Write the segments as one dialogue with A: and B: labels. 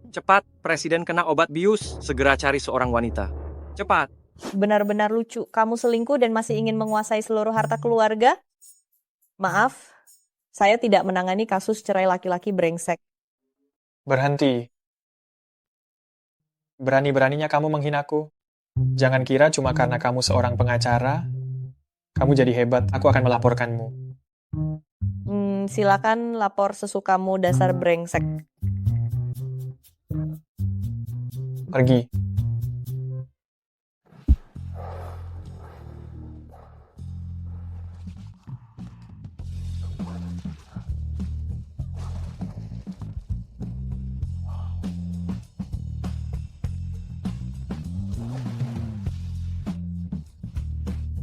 A: Cepat, Presiden kena obat bius. Segera cari seorang wanita. Cepat.
B: Benar-benar lucu. Kamu selingkuh dan masih ingin menguasai seluruh harta keluarga? Maaf, saya tidak menangani kasus cerai laki-laki brengsek.
C: Berhenti. Berani-beraninya kamu menghinaku. Jangan kira cuma karena kamu seorang pengacara, kamu jadi hebat. Aku akan melaporkanmu.
B: Silakan lapor sesukamu dasar brengsek.
C: Pergi.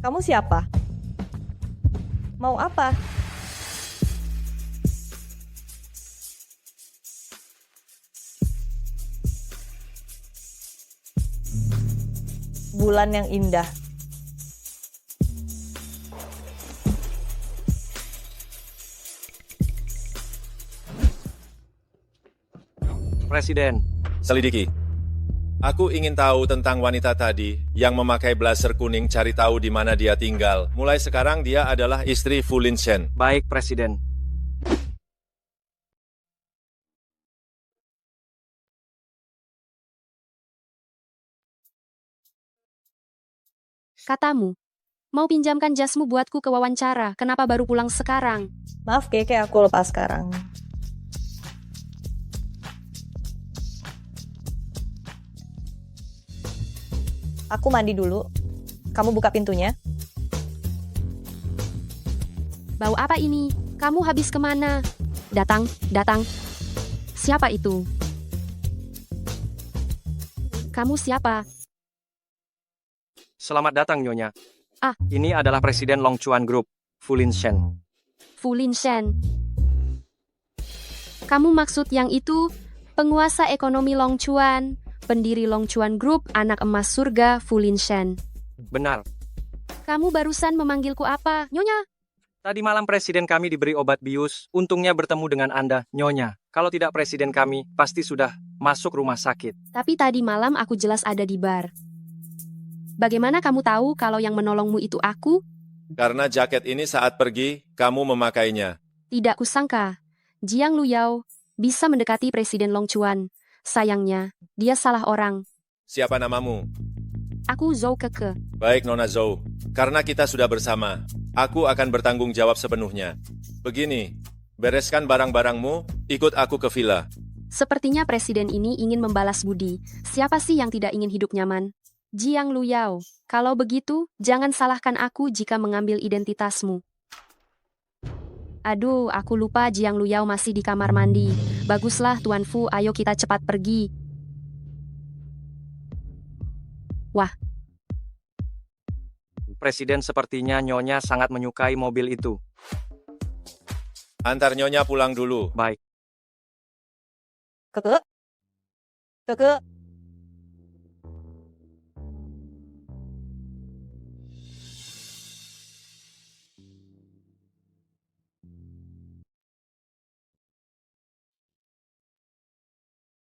B: Kamu siapa? Mau apa? Bulan yang indah.
A: Presiden.
D: Selidiki. Aku ingin tahu tentang wanita tadi yang memakai blazer kuning, cari tahu di mana dia tinggal. Mulai sekarang dia adalah istri Fu Linshen.
A: Baik, Presiden.
E: Katamu, mau pinjamkan jasmu buatku ke wawancara, kenapa baru pulang sekarang?
B: Maaf Keke, aku lepas sekarang. Aku mandi dulu. Kamu buka pintunya.
E: Bau apa ini? Kamu habis kemana? Datang, datang. Siapa itu? Kamu siapa?
A: Selamat datang, Nyonya.
E: Ah.
A: Ini adalah Presiden Long Chuan Group, Fu Linshen.
E: Fu Linshen. Kamu maksud yang itu? Penguasa ekonomi Long Chuan, pendiri Long Chuan Group, anak emas surga Fu Linshen.
A: Benar.
E: Kamu barusan memanggilku apa, Nyonya?
A: Tadi malam Presiden kami diberi obat bius. Untungnya bertemu dengan Anda, Nyonya. Kalau tidak Presiden kami, pasti sudah masuk rumah sakit.
E: Tapi tadi malam aku jelas ada di bar. Bagaimana kamu tahu kalau yang menolongmu itu aku?
D: Karena jaket ini saat pergi, kamu memakainya.
E: Tidak kusangka, Jiang Luyao bisa mendekati Presiden Long Chuan. Sayangnya, dia salah orang.
D: Siapa namamu?
E: Aku Zhou Keke.
D: Baik, Nona Zhou. Karena kita sudah bersama, aku akan bertanggung jawab sepenuhnya. Begini, bereskan barang-barangmu, ikut aku ke villa.
E: Sepertinya Presiden ini ingin membalas budi. Siapa sih yang tidak ingin hidup nyaman? Jiang Luyao, kalau begitu, jangan salahkan aku jika mengambil identitasmu. Aduh, aku lupa Jiang Luyao masih di kamar mandi. Baguslah Tuan Fu, ayo kita cepat pergi. Wah.
A: Presiden sepertinya Nyonya sangat menyukai mobil itu.
D: Antar Nyonya pulang dulu.
A: Baik.
B: Keke. Keke.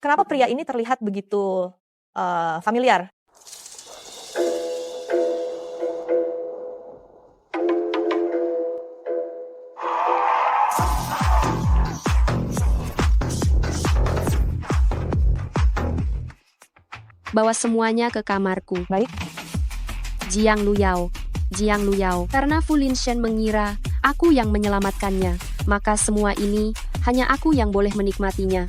B: Kenapa pria ini terlihat begitu familiar?
E: Bawa semuanya ke kamarku.
B: Baik.
E: Jiang Luyao. Jiang Luyao. Karena Fu Linshen mengira aku yang menyelamatkannya, maka semua ini hanya aku yang boleh menikmatinya.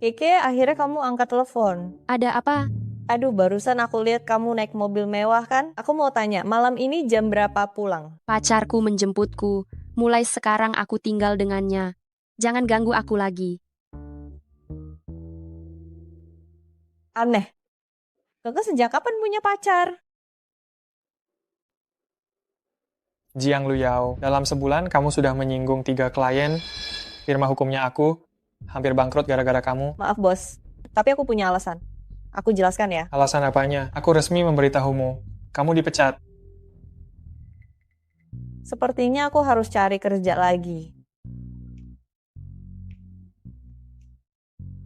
B: Keke, akhirnya kamu angkat telepon.
E: Ada apa?
B: Aduh, barusan aku lihat kamu naik mobil mewah kan? Aku mau tanya, malam ini jam berapa pulang?
E: Pacarku menjemputku. Mulai sekarang aku tinggal dengannya. Jangan ganggu aku lagi.
B: Aneh. Kakak sejak kapan punya pacar?
C: Jiang Luyao, dalam sebulan kamu sudah menyinggung 3 klien, firma hukumnya aku, hampir bangkrut gara-gara kamu.
B: Maaf bos, tapi aku punya alasan. Aku jelaskan ya.
C: Alasan apanya? Aku resmi memberitahumu. Kamu dipecat.
B: Sepertinya aku harus cari kerja lagi.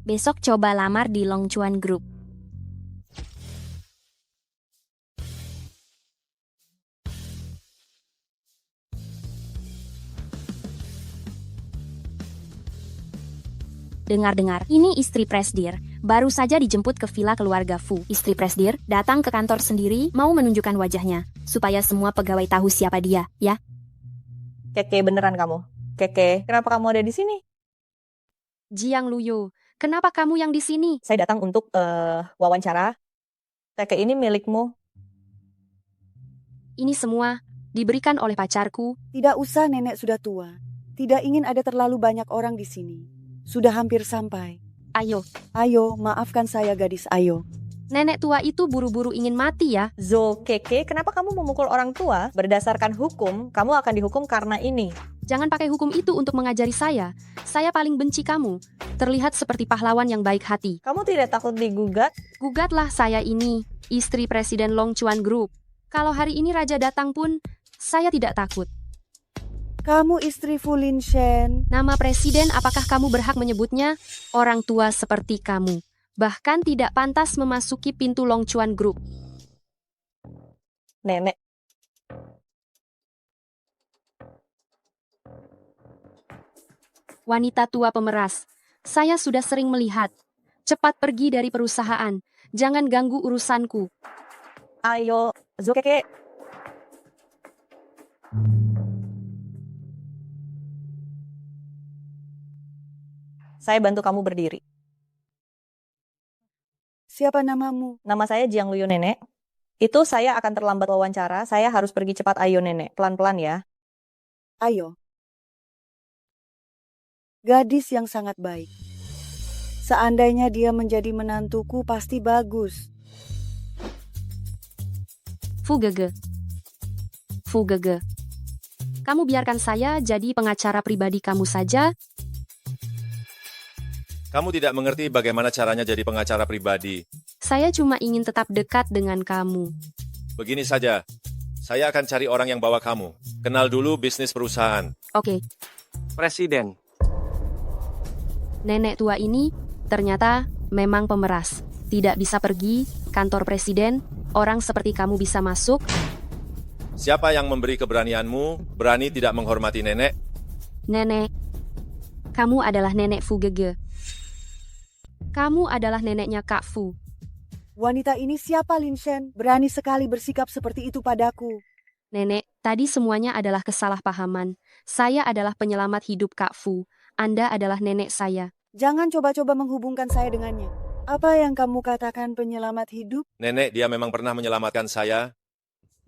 E: Besok coba lamar di Longchuan Group. Dengar-dengar, ini istri Presdir. Baru saja dijemput ke villa keluarga Fu. Istri Presdir datang ke kantor sendiri, mau menunjukkan wajahnya, supaya semua pegawai tahu siapa dia, ya.
B: Keke, beneran kamu? Keke, kenapa kamu ada di sini?
E: Jiang Luyo, kenapa kamu yang di sini?
B: Saya datang untuk wawancara. Keke ini milikmu.
E: Ini semua diberikan oleh pacarku.
F: Tidak usah, nenek sudah tua. Tidak ingin ada terlalu banyak orang di sini. Sudah hampir sampai.
E: Ayo,
F: Ayo, maafkan saya gadis, ayo.
E: nenek tua itu buru-buru ingin mati ya.
B: Zo, Keke, kenapa kamu memukul orang tua? Berdasarkan hukum, kamu akan dihukum karena ini.
E: Jangan pakai hukum itu untuk mengajari saya. Saya paling benci kamu. Terlihat seperti pahlawan yang baik hati.
B: Kamu tidak takut digugat?
E: Gugatlah saya ini, istri Presiden Longchuan Group. Kalau hari ini raja datang pun, saya tidak takut.
F: Kamu istri Fu Linshen.
E: Nama presiden apakah kamu berhak menyebutnya? Orang tua seperti kamu. Bahkan tidak pantas memasuki pintu Longchuan Group.
B: Nenek.
E: Wanita tua pemeras. Saya sudah sering melihat. Cepat pergi dari perusahaan. Jangan ganggu urusanku.
B: Ayo, Zo, Keke. Saya bantu kamu berdiri.
F: Siapa namamu?
B: Nama saya Jiang Luyo, Nenek. Itu saya akan terlambat wawancara. Saya harus pergi cepat. Ayo, Nenek. Pelan-pelan ya.
F: Ayo. Gadis yang sangat baik. Seandainya dia menjadi menantuku pasti bagus.
E: Fu Gege. Fu Gege. Kamu biarkan saya jadi pengacara pribadi kamu saja.
D: Kamu tidak mengerti bagaimana caranya jadi pengacara pribadi.
E: Saya cuma ingin tetap dekat dengan kamu.
D: Begini saja, saya akan cari orang yang bawa kamu. Kenal dulu bisnis perusahaan.
E: Oke,
A: Presiden,
E: nenek tua ini ternyata memang pemeras. Tidak bisa pergi, kantor presiden, orang seperti kamu bisa masuk.
D: Siapa yang memberi keberanianmu, berani tidak menghormati nenek?
E: Nenek, kamu adalah nenek Fu Gege. Kamu adalah neneknya Kak Fu.
F: Wanita ini siapa, Linshen? Berani sekali bersikap seperti itu padaku.
E: Nenek, tadi semuanya adalah kesalahpahaman. Saya adalah penyelamat hidup Kak Fu. Anda adalah nenek saya.
F: Jangan coba-coba menghubungkan saya dengannya. Apa yang kamu katakan penyelamat hidup?
D: Nenek, dia memang pernah menyelamatkan saya.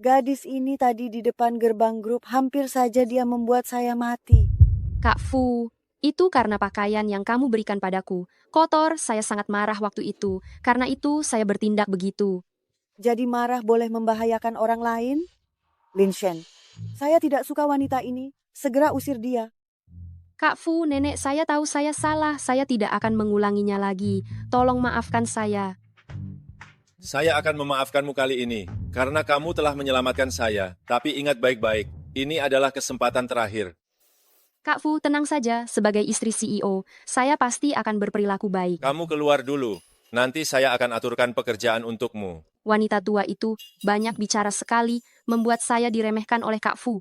F: Gadis ini tadi di depan gerbang grup hampir saja dia membuat saya mati.
E: Kak Fu, itu karena pakaian yang kamu berikan padaku. Kotor, saya sangat marah waktu itu. Karena itu, saya bertindak begitu.
F: Jadi marah boleh membahayakan orang lain? Linshen, saya tidak suka wanita ini. Segera usir dia.
E: Kak Fu, nenek saya tahu saya salah. Saya tidak akan mengulanginya lagi. Tolong maafkan saya.
D: Saya akan memaafkanmu kali ini, karena kamu telah menyelamatkan saya. Tapi ingat baik-baik, ini adalah kesempatan terakhir.
E: Kak Fu, tenang saja. Sebagai istri CEO, saya pasti akan berperilaku baik.
D: Kamu keluar dulu, nanti saya akan aturkan pekerjaan untukmu.
E: Wanita tua itu banyak bicara sekali, membuat saya diremehkan oleh Kak Fu.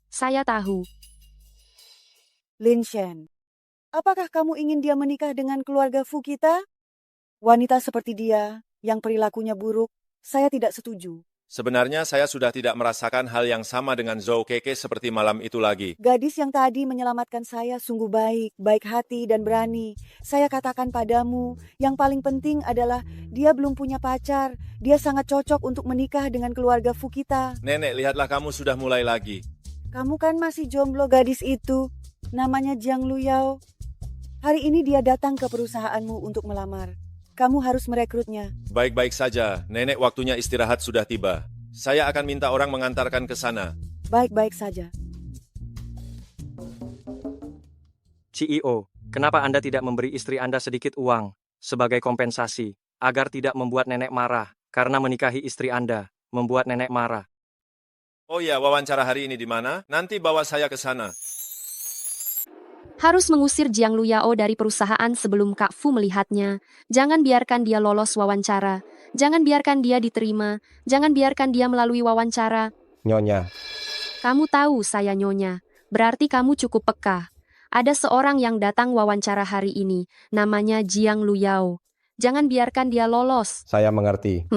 E: Saya tahu.
F: Linshen, apakah kamu ingin dia menikah dengan keluarga Fu kita? Wanita seperti dia, yang perilakunya buruk, saya tidak setuju.
D: Sebenarnya saya sudah tidak merasakan hal yang sama dengan Zhou Keke seperti malam itu lagi.
F: Gadis yang tadi menyelamatkan saya sungguh baik, baik hati dan berani. Saya katakan padamu, yang paling penting adalah dia belum punya pacar. Dia sangat cocok untuk menikah dengan keluarga Fu kita.
D: Nenek, lihatlah kamu sudah mulai lagi.
F: Kamu kan masih jomblo gadis itu. Namanya Jiang Luyao. Hari ini dia datang ke perusahaanmu untuk melamar. Kamu harus merekrutnya.
D: Baik-baik saja, nenek waktunya istirahat sudah tiba. Saya akan minta orang mengantarkan ke sana.
F: Baik-baik saja.
A: CEO, kenapa Anda tidak memberi istri Anda sedikit uang sebagai kompensasi agar tidak membuat nenek marah karena menikahi istri Anda, membuat nenek marah?
D: Oh ya, wawancara hari ini di mana? Nanti bawa saya ke sana.
E: Harus mengusir Jiang Luyao dari perusahaan sebelum Kak Fu melihatnya. Jangan biarkan dia lolos wawancara. Jangan biarkan dia diterima. Jangan biarkan dia melalui wawancara.
G: Nyonya,
E: Kamu tahu saya Nyonya. Berarti kamu cukup peka. Ada seorang yang datang wawancara hari ini. Namanya Jiang Luyao. Jangan biarkan dia lolos.
G: saya mengerti.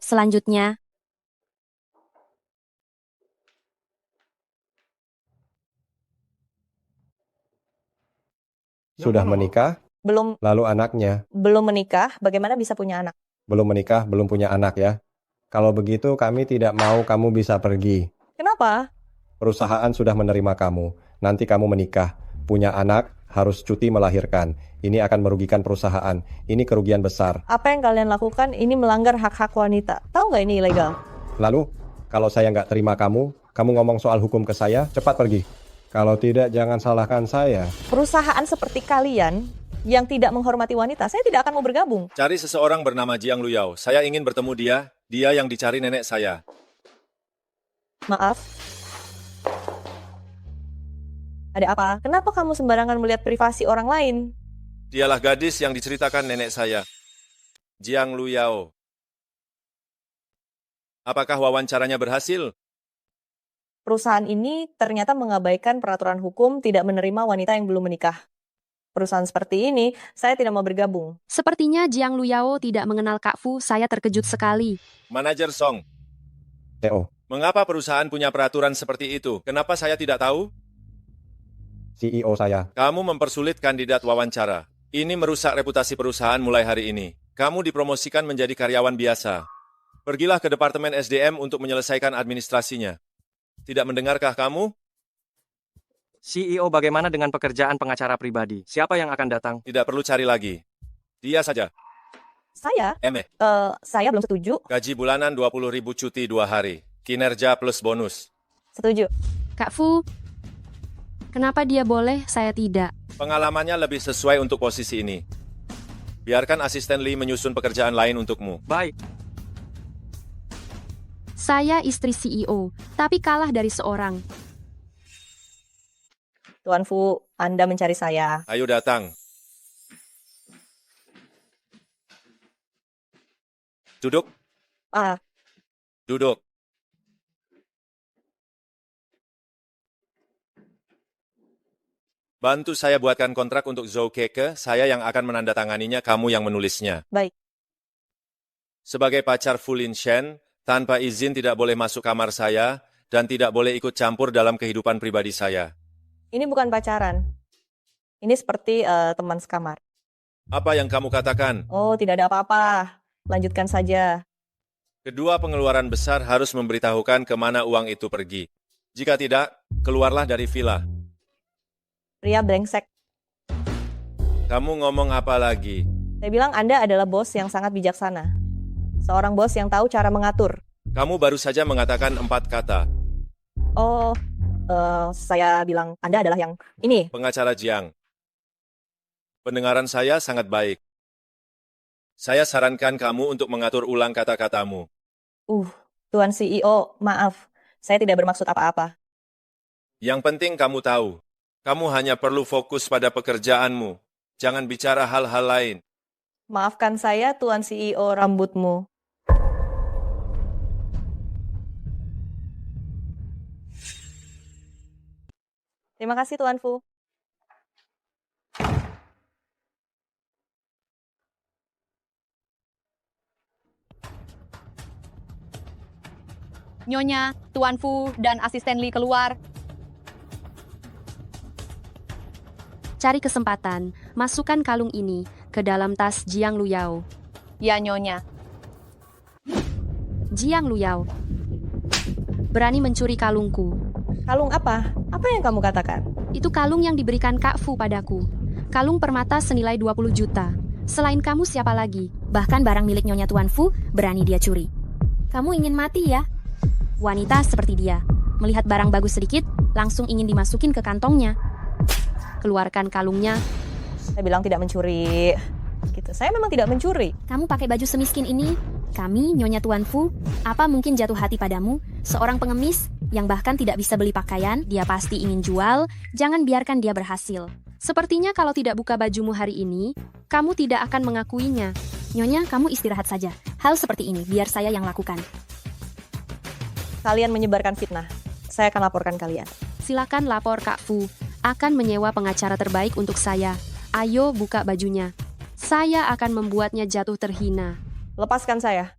E: Selanjutnya,
G: Sudah menikah,
B: Belum
G: lalu anaknya.
B: belum menikah, bagaimana bisa punya anak?
G: Belum menikah, belum punya anak ya. Kalau begitu kami tidak mau kamu bisa pergi.
B: Kenapa?
G: Perusahaan sudah menerima kamu. Nanti kamu menikah, punya anak, harus cuti melahirkan. Ini akan merugikan perusahaan. Ini kerugian besar.
B: Apa yang kalian lakukan ini melanggar hak-hak wanita. Tahu nggak ini ilegal?
G: Lalu, kalau saya nggak terima kamu ngomong soal hukum ke saya, cepat pergi. Kalau tidak, jangan salahkan saya.
B: Perusahaan seperti kalian yang tidak menghormati wanita, saya tidak akan mau bergabung.
D: Cari seseorang bernama Jiang Luyao. Saya ingin bertemu dia. Dia yang dicari nenek saya.
B: Maaf. Ada apa? Kenapa kamu sembarangan melihat privasi orang lain?
D: Dialah gadis yang diceritakan nenek saya. Jiang Luyao. Apakah wawancaranya berhasil?
B: Perusahaan ini ternyata mengabaikan peraturan hukum tidak menerima wanita yang belum menikah. Perusahaan seperti ini, saya tidak mau bergabung.
E: sepertinya Jiang Luyao tidak mengenal Kak Fu. Saya terkejut sekali.
D: Manajer Song,
G: CEO,
D: mengapa perusahaan punya peraturan seperti itu? Kenapa saya tidak tahu?
G: CEO saya.
D: Kamu mempersulit kandidat wawancara. Ini merusak reputasi perusahaan mulai hari ini. Kamu dipromosikan menjadi karyawan biasa. Pergilah ke Departemen SDM untuk menyelesaikan administrasinya. Tidak mendengarkah kamu?
A: CEO, bagaimana dengan pekerjaan pengacara pribadi? Siapa yang akan datang?
D: Tidak perlu cari lagi. Dia saja.
B: Saya belum setuju.
D: Gaji bulanan 20.000 cuti 2 hari. Kinerja plus bonus.
B: Setuju.
E: Kak Fu, kenapa dia boleh, saya tidak?
D: Pengalamannya lebih sesuai untuk posisi ini. Biarkan asisten Lee menyusun pekerjaan lain untukmu.
A: Baik.
E: Saya istri CEO, tapi kalah dari seorang.
B: Tuan Fu, Anda mencari saya.
D: Ayo datang. Duduk.
B: Ah,
D: Duduk. Bantu saya buatkan kontrak untuk Zhou Keke, saya yang akan menandatanganinya, kamu yang menulisnya.
B: baik.
D: Sebagai pacar Fu Lin Shen, tanpa izin tidak boleh masuk kamar saya, dan tidak boleh ikut campur dalam kehidupan pribadi saya.
B: Ini bukan pacaran. Ini seperti teman sekamar.
D: Apa yang kamu katakan?
B: Oh, tidak ada apa-apa. Lanjutkan saja.
D: Kedua pengeluaran besar harus memberitahukan kemana uang itu pergi. Jika tidak, keluarlah dari villa.
B: Pria brengsek.
D: Kamu ngomong apa lagi?
B: Saya bilang Anda adalah bos yang sangat bijaksana. Seorang bos yang tahu cara mengatur.
D: Kamu baru saja mengatakan 4 kata.
B: Oh, saya bilang Anda adalah yang ini.
D: Pengacara Jiang. Pendengaran saya sangat baik. Saya sarankan kamu untuk mengatur ulang kata-katamu.
B: Tuan CEO, maaf. Saya tidak bermaksud apa-apa.
D: Yang penting kamu tahu, kamu hanya perlu fokus pada pekerjaanmu. Jangan bicara hal-hal lain.
B: Maafkan saya, Tuan CEO rambutmu. Terima kasih, Tuan Fu.
H: Nyonya, Tuan Fu, dan asisten Lee keluar.
E: Cari kesempatan, masukkan kalung ini ke dalam tas Jiang Luyao.
H: Ya, Nyonya.
E: Jiang Luyao, berani mencuri kalungku.
B: Kalung apa? Apa yang kamu katakan?
E: Itu kalung yang diberikan Kak Fu padaku. Kalung permata senilai 20 juta. Selain kamu siapa lagi?
I: Bahkan barang milik Nyonya Tuan Fu berani dia curi. Kamu ingin mati ya?
E: Wanita seperti dia, melihat barang bagus sedikit, langsung ingin dimasukin ke kantongnya. Keluarkan kalungnya.
B: Saya bilang tidak mencuri. Gitu. Saya memang tidak mencuri.
I: Kamu pakai baju semiskin ini? Kami, Nyonya Tuan Fu, apa mungkin jatuh hati padamu? Seorang pengemis yang bahkan tidak bisa beli pakaian, dia pasti ingin jual, jangan biarkan dia berhasil.
E: Sepertinya kalau tidak buka bajumu hari ini, kamu tidak akan mengakuinya.
I: Nyonya, kamu istirahat saja. Hal seperti ini biar saya yang lakukan.
B: Kalian menyebarkan fitnah. Saya akan laporkan kalian.
E: Silakan lapor Kak Fu, akan menyewa pengacara terbaik untuk saya. Ayo buka bajunya. Saya akan membuatnya jatuh terhina.
B: Lepaskan saya.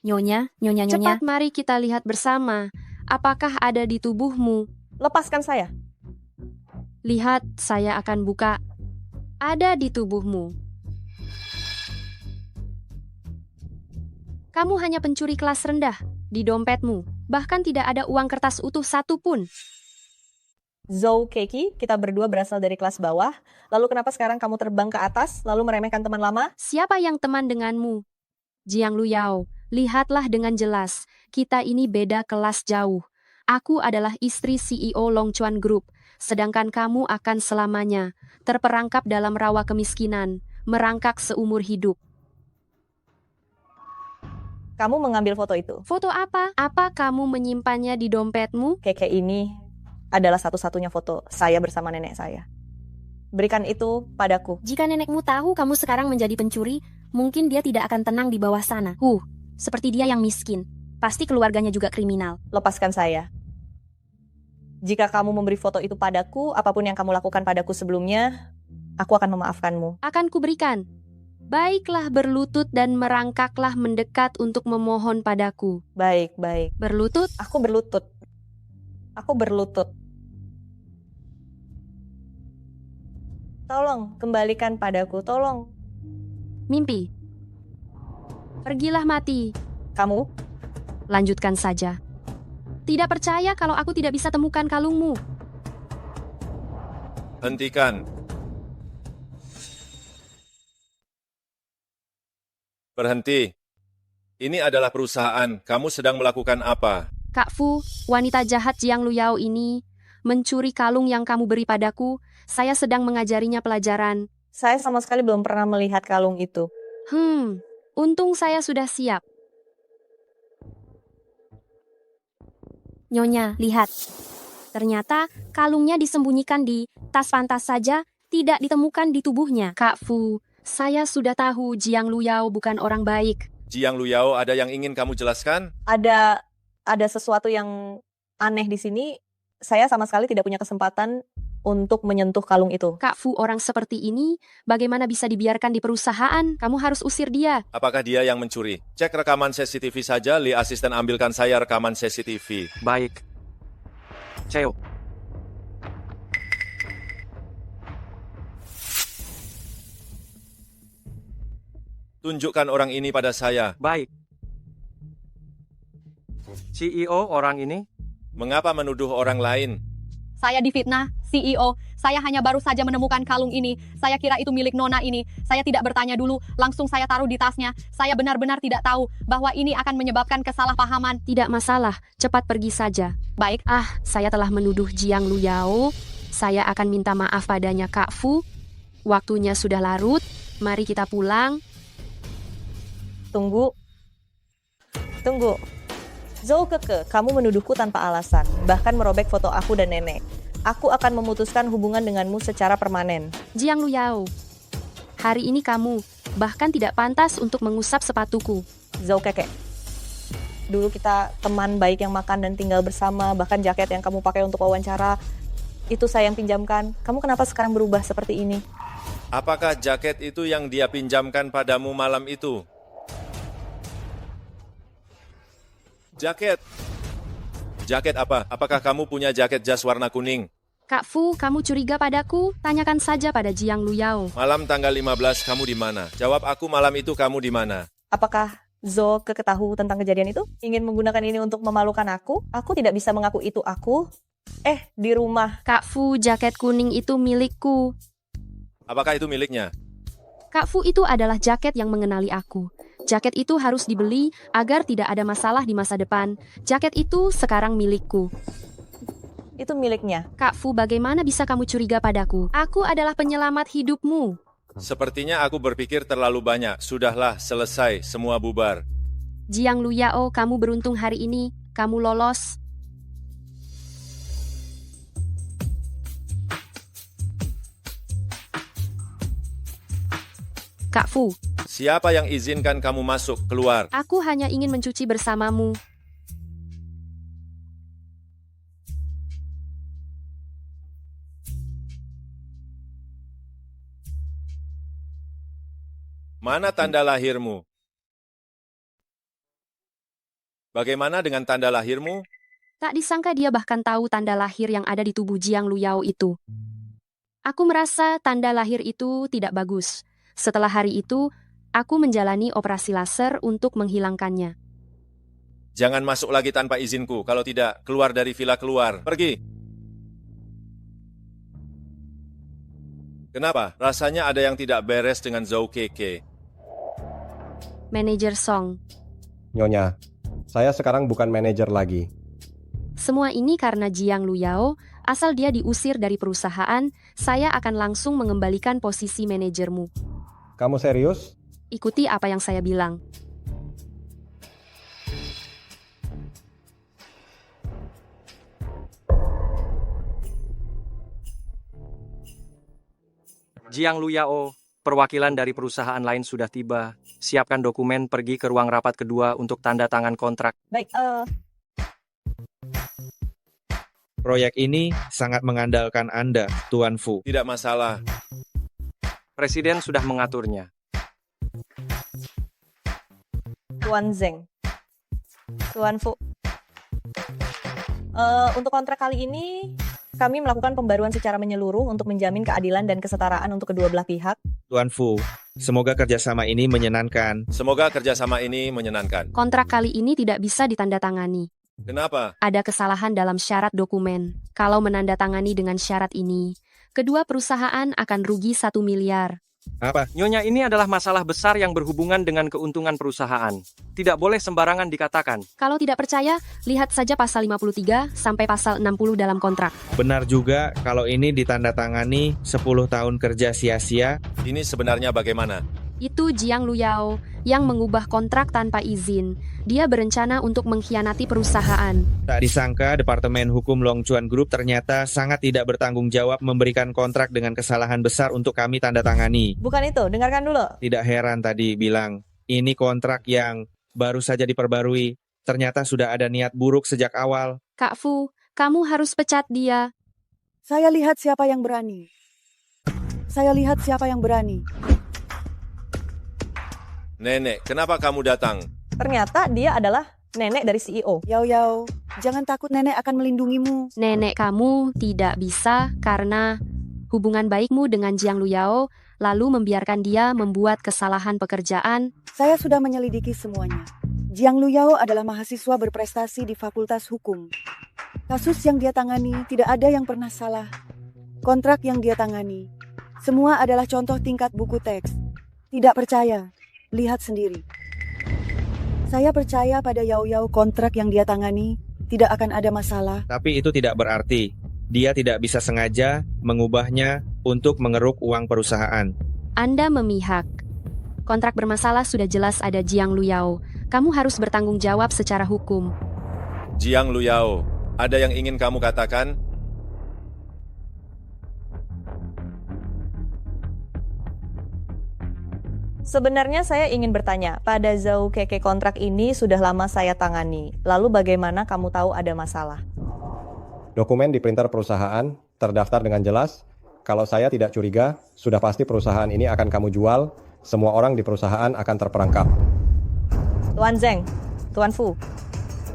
I: Nyonya.
E: Cepat mari kita lihat bersama, apakah ada di tubuhmu.
B: Lepaskan saya.
E: Lihat, saya akan buka. Ada di tubuhmu. Kamu hanya pencuri kelas rendah. Di dompetmu, bahkan tidak ada uang kertas utuh satu pun.
B: Zhou Keiki, kita berdua berasal dari kelas bawah. Lalu kenapa sekarang kamu terbang ke atas, lalu meremehkan teman lama?
E: Siapa yang teman denganmu? Jiang Luyao, lihatlah dengan jelas. Kita ini beda kelas jauh. Aku adalah istri CEO Longchuan Group, sedangkan kamu akan selamanya terperangkap dalam rawa kemiskinan, merangkak seumur hidup.
B: Kamu mengambil foto itu.
E: Foto apa? Apa kamu menyimpannya di dompetmu?
B: Keke ini adalah satu-satunya foto saya bersama nenek saya. Berikan itu padaku.
I: Jika nenekmu tahu kamu sekarang menjadi pencuri, mungkin dia tidak akan tenang di bawah sana. Seperti dia yang miskin. Pasti keluarganya juga kriminal.
B: Lepaskan saya. Jika kamu memberi foto itu padaku, apapun yang kamu lakukan padaku sebelumnya, aku akan memaafkanmu.
E: Akan kuberikan. Baiklah, berlutut dan merangkaklah mendekat untuk memohon padaku.
B: Baik.
E: Berlutut?
B: Aku berlutut. Tolong, kembalikan padaku, tolong.
E: Mimpi. Pergilah mati.
B: Kamu?
E: Lanjutkan saja. Tidak percaya kalau aku tidak bisa temukan kalungmu.
D: Hentikan. Berhenti. Ini adalah perusahaan. Kamu sedang melakukan apa?
E: Kak Fu, wanita jahat Jiang Luyao ini mencuri kalung yang kamu beri padaku. Saya sedang mengajarinya pelajaran.
B: Saya sama sekali belum pernah melihat kalung itu.
E: Untung saya sudah siap.
I: Nyonya, lihat. Ternyata kalungnya disembunyikan di tas pantas saja, tidak ditemukan di tubuhnya.
E: Kak Fu, saya sudah tahu Jiang Luyao bukan orang baik.
D: Jiang Luyao, ada yang ingin kamu jelaskan?
B: Ada sesuatu yang aneh di sini. Saya sama sekali tidak punya kesempatan untuk menyentuh kalung itu.
E: Kak Fu, orang seperti ini bagaimana bisa dibiarkan di perusahaan? Kamu harus usir dia.
D: Apakah dia yang mencuri? Cek rekaman CCTV saja, Li asisten ambilkan saya rekaman CCTV.
A: Baik. Cheo.
D: Tunjukkan orang ini pada saya.
A: Baik. CEO orang ini?
D: Mengapa menuduh orang lain?
H: Saya difitnah, CEO. Saya hanya baru saja menemukan kalung ini. Saya kira itu milik Nona ini. Saya tidak bertanya dulu, langsung saya taruh di tasnya. Saya benar-benar tidak tahu bahwa ini akan menyebabkan kesalahpahaman.
E: Tidak masalah, cepat pergi saja.
H: Baik.
E: Saya telah menuduh Jiang Luyao. Saya akan minta maaf padanya, Kak Fu. Waktunya sudah larut. Mari kita pulang.
B: Tunggu. Zhou Keke, kamu menuduhku tanpa alasan, bahkan merobek foto aku dan nenek. Aku akan memutuskan hubungan denganmu secara permanen.
E: Jiang Luyao, hari ini kamu bahkan tidak pantas untuk mengusap sepatuku.
B: Zhou Keke, dulu kita teman baik yang makan dan tinggal bersama, bahkan jaket yang kamu pakai untuk wawancara, itu saya yang pinjamkan. Kamu kenapa sekarang berubah seperti ini?
D: Apakah jaket itu yang dia pinjamkan padamu malam itu? Jaket apa? Apakah kamu punya jaket jas warna kuning?
E: Kak Fu, kamu curiga padaku? Tanyakan saja pada Jiang Luyao.
D: Malam tanggal 15 kamu di mana? Jawab aku, malam itu kamu di mana?
B: Apakah Zhou Keke tahu tentang kejadian itu? Ingin menggunakan ini untuk memalukan aku? Aku tidak bisa mengaku itu aku. Di rumah.
E: Kak Fu, jaket kuning itu milikku.
D: Apakah itu miliknya?
E: Kak Fu, itu adalah jaket yang mengenali aku. Jaket itu harus dibeli agar tidak ada masalah di masa depan. Jaket itu sekarang milikku.
B: Itu miliknya.
E: Kak Fu, bagaimana bisa kamu curiga padaku? Aku adalah penyelamat hidupmu.
D: Sepertinya aku berpikir terlalu banyak. Sudahlah, selesai, semua bubar.
E: Jiang Luyao, kamu beruntung hari ini. Kamu lolos. Kak Fu,
D: Siapa yang izinkan kamu masuk, keluar?
E: aku hanya ingin mencuci bersamamu.
D: Mana tanda lahirmu? Bagaimana dengan tanda lahirmu?
E: Tak disangka dia bahkan tahu tanda lahir yang ada di tubuh Jiang Luyao itu. Aku merasa tanda lahir itu tidak bagus. Setelah hari itu, aku menjalani operasi laser untuk menghilangkannya.
D: Jangan masuk lagi tanpa izinku. Kalau tidak, keluar dari villa, keluar. Pergi. Kenapa? Rasanya ada yang tidak beres dengan Zhou Keke.
E: Manajer Song,
G: Nyonya, saya sekarang bukan manajer lagi.
E: semua ini karena Jiang Luyao. Asal dia diusir dari perusahaan, saya akan langsung mengembalikan posisi manajermu.
G: Kamu serius?
E: Ikuti apa yang saya bilang.
A: Jiang Luyao, perwakilan dari perusahaan lain sudah tiba. Siapkan dokumen, pergi ke ruang rapat kedua untuk tanda tangan kontrak.
B: Baik,
J: Proyek ini sangat mengandalkan Anda, Tuan Fu.
D: Tidak masalah.
A: Presiden sudah mengaturnya.
B: Tuan Zeng. Tuan Fu. Untuk kontrak kali ini, kami melakukan pembaruan secara menyeluruh untuk menjamin keadilan dan kesetaraan untuk kedua belah pihak.
J: Tuan Fu, semoga kerjasama ini menyenangkan.
D: Semoga kerjasama ini menyenangkan.
E: Kontrak kali ini tidak bisa ditandatangani.
D: Kenapa?
E: Ada kesalahan dalam syarat dokumen. Kalau menandatangani dengan syarat ini, kedua perusahaan akan rugi 1 miliar.
J: Apa?
A: Nyonya, ini adalah masalah besar yang berhubungan dengan keuntungan perusahaan. Tidak boleh sembarangan dikatakan.
E: Kalau tidak percaya, lihat saja pasal 53 sampai pasal 60 dalam kontrak.
J: Benar juga kalau ini ditandatangani 10 tahun kerja sia-sia.
D: Ini sebenarnya bagaimana?
E: Itu Jiang Luyao yang mengubah kontrak tanpa izin. Dia berencana untuk mengkhianati perusahaan.
J: Tak disangka Departemen Hukum Long Chuan Group ternyata sangat tidak bertanggung jawab memberikan kontrak dengan kesalahan besar untuk kami tanda tangani.
B: Bukan itu, dengarkan dulu.
J: Tidak heran tadi bilang, ini kontrak yang baru saja diperbarui. Ternyata sudah ada niat buruk sejak awal.
E: Kak Fu, kamu harus pecat dia.
F: Saya lihat siapa yang berani. Saya lihat siapa yang berani.
D: Nenek, kenapa kamu datang?
B: Ternyata dia adalah nenek dari CEO.
F: Yao Yao, jangan takut, nenek akan melindungimu.
E: Nenek kamu tidak bisa karena hubungan baikmu dengan Jiang Luyao, lalu membiarkan dia membuat kesalahan pekerjaan.
F: Saya sudah menyelidiki semuanya. Jiang Luyao adalah mahasiswa berprestasi di Fakultas Hukum. Kasus yang dia tangani tidak ada yang pernah salah. Kontrak yang dia tangani, semua adalah contoh tingkat buku teks. Tidak percaya? Lihat sendiri. Saya percaya pada Yao Yao, kontrak yang dia tangani tidak akan ada masalah.
J: Tapi itu tidak berarti dia tidak bisa sengaja mengubahnya untuk mengeruk uang perusahaan.
E: Anda memihak. Kontrak bermasalah sudah jelas ada Jiang Luyao. Kamu harus bertanggung jawab secara hukum.
D: Jiang Luyao, ada yang ingin kamu katakan?
B: Sebenarnya saya ingin bertanya, pada Zhou Keke kontrak ini sudah lama saya tangani. Lalu bagaimana kamu tahu ada masalah?
G: Dokumen di printer perusahaan terdaftar dengan jelas. Kalau saya tidak curiga, sudah pasti perusahaan ini akan kamu jual. Semua orang di perusahaan akan terperangkap.
B: Tuan Zeng, Tuan Fu,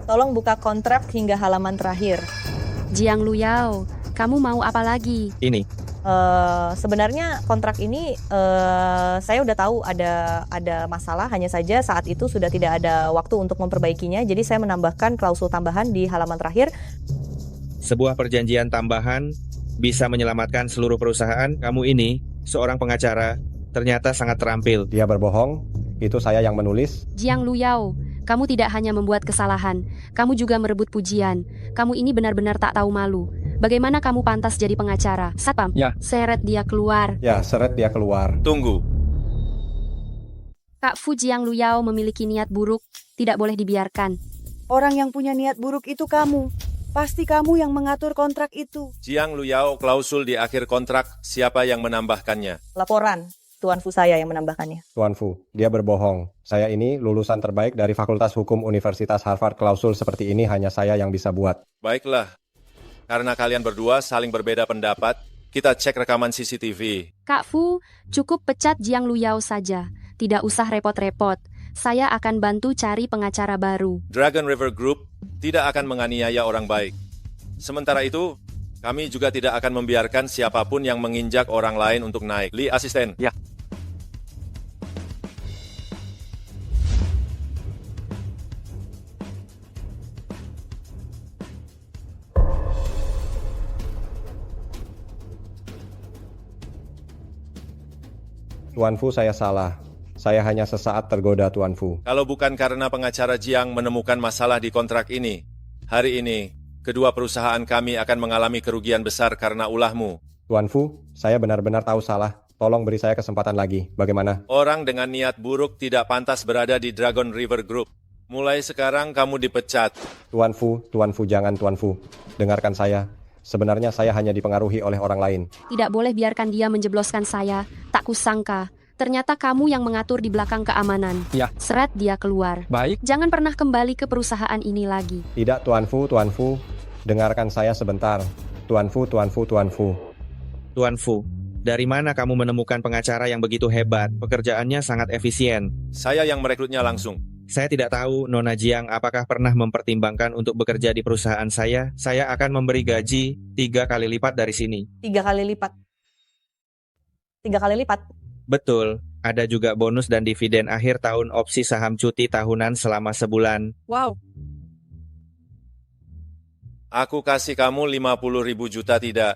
B: tolong buka kontrak hingga halaman terakhir.
E: Jiang Luyao, kamu mau apa lagi?
J: Ini.
B: Sebenarnya kontrak ini saya udah tahu ada masalah, hanya saja saat itu sudah tidak ada waktu untuk memperbaikinya. Jadi saya menambahkan klausul tambahan di halaman terakhir.
J: Sebuah perjanjian tambahan bisa menyelamatkan seluruh perusahaan. Kamu ini, seorang pengacara, ternyata sangat terampil.
G: Dia berbohong, itu saya yang menulis.
E: Jiang Luyao, kamu tidak hanya membuat kesalahan, kamu juga merebut pujian. Kamu ini benar-benar tak tahu malu. Bagaimana kamu pantas jadi pengacara? Satpam,
A: Ya.
E: seret dia keluar.
G: Ya, seret dia keluar.
D: Tunggu.
E: Kak Fu Jiangluyao memiliki niat buruk, tidak boleh dibiarkan.
F: Orang yang punya niat buruk itu kamu. Pasti kamu yang mengatur kontrak itu.
D: Jiang Luyao, klausul di akhir kontrak, siapa yang menambahkannya?
B: Laporan, Tuan Fu saya yang menambahkannya.
G: Tuan Fu, dia berbohong. Saya ini lulusan terbaik dari Fakultas Hukum Universitas Harvard. Klausul seperti ini hanya saya yang bisa buat.
D: Baiklah. Karena kalian berdua saling berbeda pendapat, kita cek rekaman CCTV.
E: Kak Fu, cukup pecat Jiangluyao saja. Tidak usah repot-repot. Saya akan bantu cari pengacara baru.
D: Dragon River Group tidak akan menganiaya orang baik. Sementara itu, kami juga tidak akan membiarkan siapapun yang menginjak orang lain untuk naik. Lee, asisten.
A: Ya.
G: Tuan Fu, saya salah. Saya hanya sesaat tergoda, Tuan Fu.
D: Kalau bukan karena pengacara Jiang menemukan masalah di kontrak ini, hari ini, kedua perusahaan kami akan mengalami kerugian besar karena ulahmu.
G: Tuan Fu, saya benar-benar tahu salah. Tolong beri saya kesempatan lagi. Bagaimana?
D: Orang dengan niat buruk tidak pantas berada di Dragon River Group. Mulai sekarang kamu dipecat.
G: Tuan Fu, jangan Tuan Fu. Dengarkan saya. Sebenarnya saya hanya dipengaruhi oleh orang lain.
E: Tidak boleh biarkan dia menjebloskan saya. Tak kusangka. Ternyata kamu yang mengatur di belakang keamanan.
A: Ya.
E: Seret dia keluar.
A: Baik.
E: Jangan pernah kembali ke perusahaan ini lagi.
G: Tidak, Tuan Fu. Dengarkan saya sebentar. Tuan Fu.
J: Tuan Fu, dari mana kamu menemukan pengacara yang begitu hebat? Pekerjaannya sangat efisien.
D: Saya yang merekrutnya langsung.
J: Saya tidak tahu, Nona Jiang, apakah pernah mempertimbangkan untuk bekerja di perusahaan saya? Saya akan memberi gaji 3 kali lipat dari sini.
B: 3 kali lipat. 3 kali lipat.
J: Betul, ada juga bonus dan dividen akhir tahun, opsi saham cuti tahunan selama sebulan.
A: Wow.
D: Aku kasih kamu 50.000 juta tidak.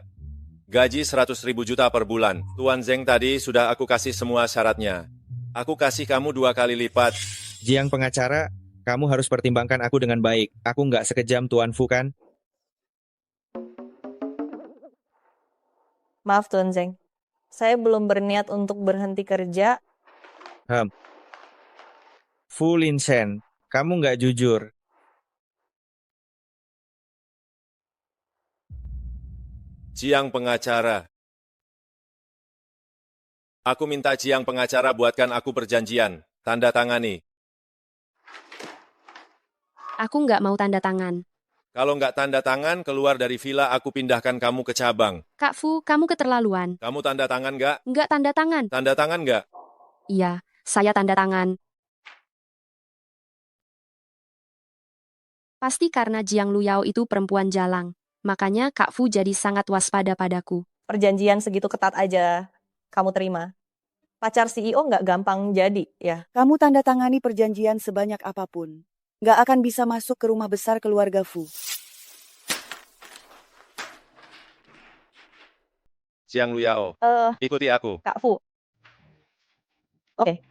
D: Gaji 100.000 juta per bulan. Tuan Zeng tadi sudah aku kasih semua syaratnya. Aku kasih kamu 2 kali lipat.
J: Jiang pengacara, kamu harus pertimbangkan aku dengan baik. Aku nggak sekejam Tuan Fu kan?
B: Maaf Tuan Zeng. Saya belum berniat untuk berhenti kerja.
J: Fu Linshen, kamu nggak jujur.
D: Jiang pengacara. Aku minta Jiang pengacara buatkan aku perjanjian. Tanda tangani.
E: Aku nggak mau tanda tangan.
D: Kalau nggak tanda tangan, keluar dari villa aku pindahkan kamu ke cabang.
E: Kak Fu, kamu keterlaluan.
D: Kamu tanda tangan nggak?
E: Nggak tanda tangan.
D: Tanda tangan nggak?
E: Iya, saya tanda tangan. Pasti karena Jiang Luyao itu perempuan jalang. Makanya Kak Fu jadi sangat waspada padaku.
B: Perjanjian segitu ketat aja kamu terima. Pacar CEO nggak gampang jadi, ya.
F: Kamu tanda tangani perjanjian sebanyak apapun. Nggak akan bisa masuk ke rumah besar keluarga Fu.
D: Jiang Luyao, ikuti aku.
B: Kak Fu. Oke.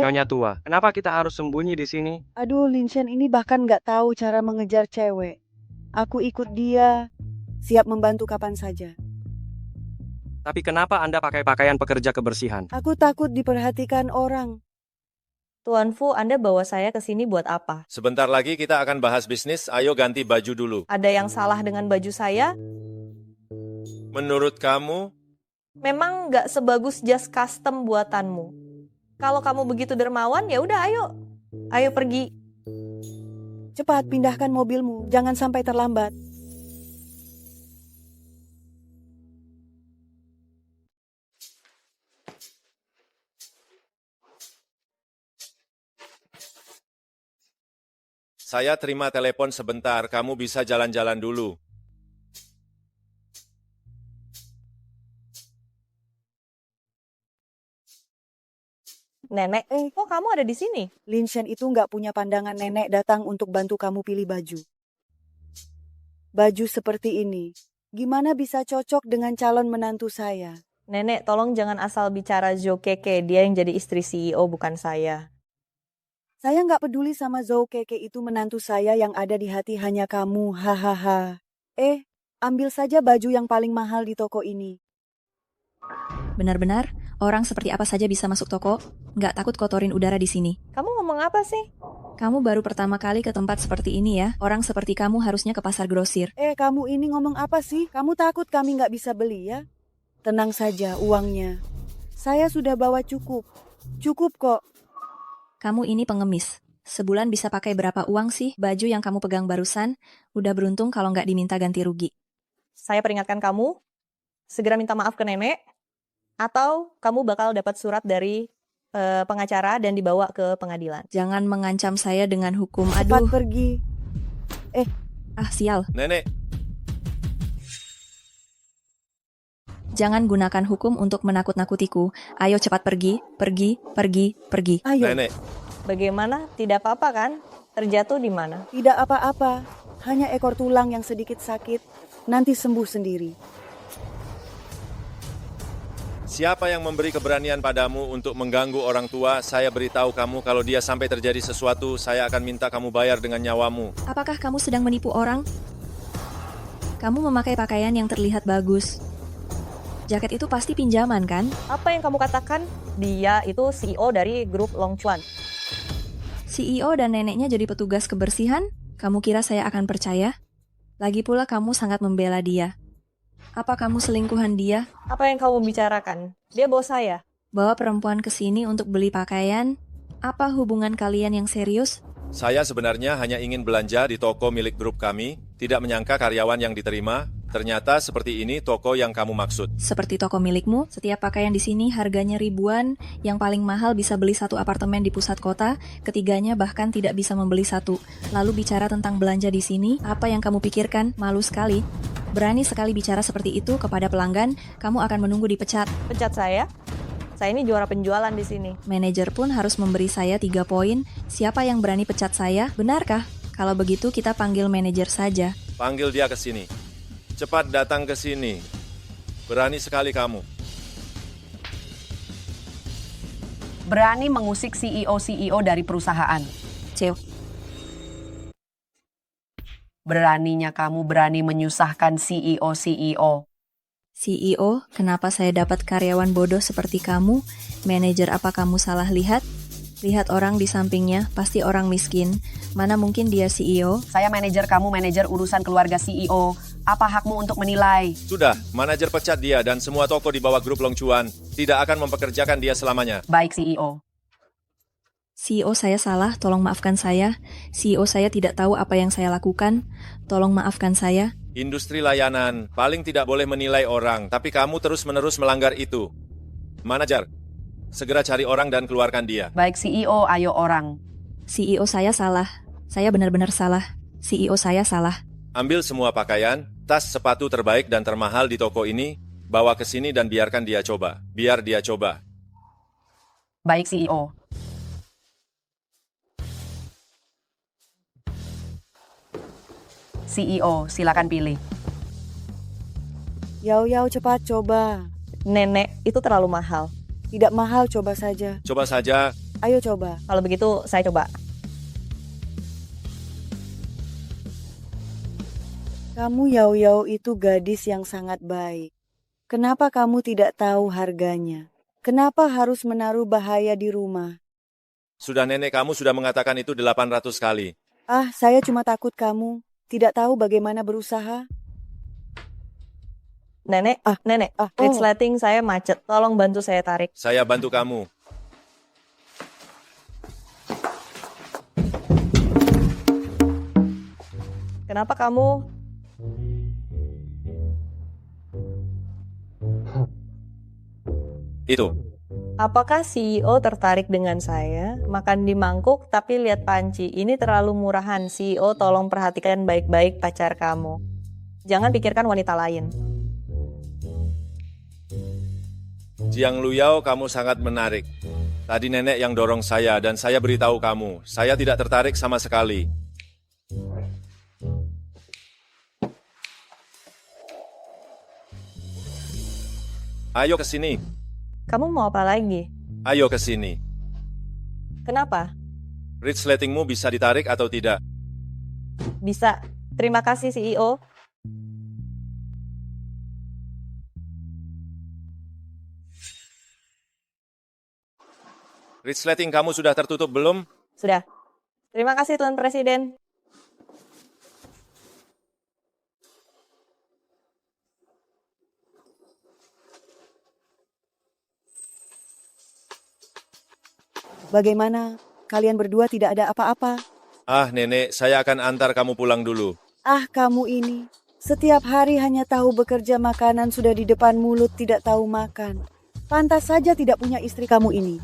A: Nyonya tua, kenapa kita harus sembunyi di sini?
F: Aduh, Linshen ini bahkan nggak tahu cara mengejar cewek. Aku ikut dia. Siap membantu kapan saja.
A: Tapi kenapa Anda pakai pakaian pekerja kebersihan?
F: Aku takut diperhatikan orang.
B: Tuan Fu, Anda bawa saya ke sini buat apa?
D: Sebentar lagi kita akan bahas bisnis, ayo ganti baju dulu.
B: Ada yang salah dengan baju saya?
D: Menurut kamu,
B: Memang nggak sebagus jas custom buatanmu. Kalau kamu begitu dermawan, ya udah ayo. Ayo pergi.
F: Cepat pindahkan mobilmu, jangan sampai terlambat.
D: saya terima telepon sebentar, kamu bisa jalan-jalan dulu.
B: Nenek, kok kamu ada di sini?
F: Lin Shen itu nggak punya pandangan nenek datang untuk bantu kamu pilih baju. Baju seperti ini, gimana bisa cocok dengan calon menantu saya?
B: Nenek, tolong jangan asal bicara Zhou Keke. Dia yang jadi istri CEO, bukan saya.
F: Saya nggak peduli sama Zhou Keke, itu menantu saya, yang ada di hati hanya kamu, hahaha. Ambil saja baju yang paling mahal di toko ini.
I: Benar-benar, orang seperti apa saja bisa masuk toko? Nggak takut kotorin udara di sini.
B: Kamu ngomong apa sih?
I: Kamu baru pertama kali ke tempat seperti ini ya. Orang seperti kamu harusnya ke pasar grosir.
F: Kamu ini ngomong apa sih? Kamu takut kami nggak bisa beli ya? Tenang saja, uangnya. Saya sudah bawa cukup. Cukup kok.
I: Kamu ini pengemis. Sebulan bisa pakai berapa uang sih? Baju yang kamu pegang barusan, udah beruntung kalau nggak diminta ganti rugi.
B: Saya peringatkan kamu, segera minta maaf ke nenek, atau kamu bakal dapat surat dari pengacara dan dibawa ke pengadilan.
I: Jangan mengancam saya dengan hukum.
F: Cepat
I: Aduh.
F: pergi.
I: Sial.
D: Nenek,
I: Jangan gunakan hukum untuk menakut-nakutiku. Ayo cepat pergi, pergi, pergi, pergi.
F: Ayo.
D: nenek.
B: Bagaimana? Tidak apa-apa kan? Terjatuh di mana?
F: Tidak apa-apa. Hanya ekor tulang yang sedikit sakit. Nanti sembuh sendiri.
D: Siapa yang memberi keberanian padamu untuk mengganggu orang tua? Saya beritahu kamu kalau dia sampai terjadi sesuatu, saya akan minta kamu bayar dengan nyawamu.
I: Apakah kamu sedang menipu orang? Kamu memakai pakaian yang terlihat bagus. Jaket itu pasti pinjaman kan?
B: Apa yang kamu katakan? Dia itu CEO dari grup Longchuan.
I: CEO dan neneknya jadi petugas kebersihan? Kamu kira saya akan percaya? Lagi pula kamu sangat membela dia. Apa kamu selingkuhan dia?
B: Apa yang kamu bicarakan? Dia bos saya.
I: Bawa perempuan ke sini untuk beli pakaian? Apa hubungan kalian yang serius?
D: Saya sebenarnya hanya ingin belanja di toko milik grup kami, tidak menyangka karyawan yang diterima. Ternyata seperti ini toko yang kamu maksud.
I: Seperti toko milikmu, setiap pakaian di sini harganya ribuan, yang paling mahal bisa beli satu apartemen di pusat kota, ketiganya bahkan tidak bisa membeli satu. Lalu bicara tentang belanja di sini, apa yang kamu pikirkan? Malu sekali. Berani sekali bicara seperti itu kepada pelanggan, kamu akan menunggu dipecat.
B: Pecat saya? Saya ini juara penjualan di sini.
I: Manajer pun harus memberi saya 3 poin. Siapa yang berani pecat saya? Benarkah? Kalau begitu kita panggil manajer saja.
D: Panggil dia ke sini. Cepat datang ke sini. Berani sekali kamu.
K: Berani mengusik CEO dari perusahaan.
I: Ceo.
K: Beraninya kamu berani menyusahkan CEO.
I: CEO, kenapa saya dapat karyawan bodoh seperti kamu? Manajer, apa kamu salah lihat? Lihat orang di sampingnya, pasti orang miskin. Mana mungkin dia CEO?
K: Saya manajer kamu, manajer urusan keluarga CEO. Apa hakmu untuk menilai?
D: Sudah, manajer pecat dia dan semua toko di bawah grup Longchuan tidak akan mempekerjakan dia selamanya.
K: Baik, CEO.
I: CEO saya salah, tolong maafkan saya. CEO saya tidak tahu apa yang saya lakukan. Tolong maafkan saya.
D: Industri layanan paling tidak boleh menilai orang, tapi kamu terus-menerus melanggar itu. Manajer, segera cari orang dan keluarkan dia.
K: Baik, CEO, ayo orang.
I: CEO saya salah. Saya benar-benar salah. CEO saya salah.
D: Ambil semua pakaian, tas, sepatu terbaik dan termahal di toko ini, bawa ke sini dan biarkan dia coba. Biar dia coba.
K: Baik, CEO. CEO, silakan pilih.
F: Yao cepat coba.
B: Nenek, itu terlalu mahal.
F: Tidak mahal, coba saja.
D: Coba saja.
F: Ayo coba.
B: Kalau begitu, saya coba.
F: Kamu Yao itu gadis yang sangat baik. Kenapa kamu tidak tahu harganya? Kenapa harus menaruh bahaya di rumah?
D: Sudah nenek kamu sudah mengatakan itu 800 kali.
F: Saya cuma takut kamu tidak tahu bagaimana berusaha.
B: Nenek, resleting saya macet. Tolong bantu saya tarik.
D: Saya bantu kamu.
B: Kenapa kamu?
D: Itu.
B: Apakah CEO tertarik dengan saya? Makan di mangkuk tapi lihat panci. Ini terlalu murahan. CEO, tolong perhatikan baik-baik pacar kamu. Jangan pikirkan wanita lain.
D: Jiang Luyao, kamu sangat menarik. Tadi nenek yang dorong saya dan saya beritahu kamu, saya tidak tertarik sama sekali. Ayo ke sini.
B: Kamu mau apa lagi?
D: Ayo ke sini.
B: Kenapa?
D: Resletingmu bisa ditarik atau tidak?
B: Bisa. Terima kasih CEO.
D: Resleting kamu sudah tertutup belum?
B: Sudah. Terima kasih Tuan Presiden.
F: Bagaimana? Kalian berdua tidak ada apa-apa?
D: Ah, nenek, saya akan antar kamu pulang dulu.
F: Ah, kamu ini. Setiap hari hanya tahu bekerja, makanan sudah di depan mulut, tidak tahu makan. Pantas saja tidak punya istri kamu ini.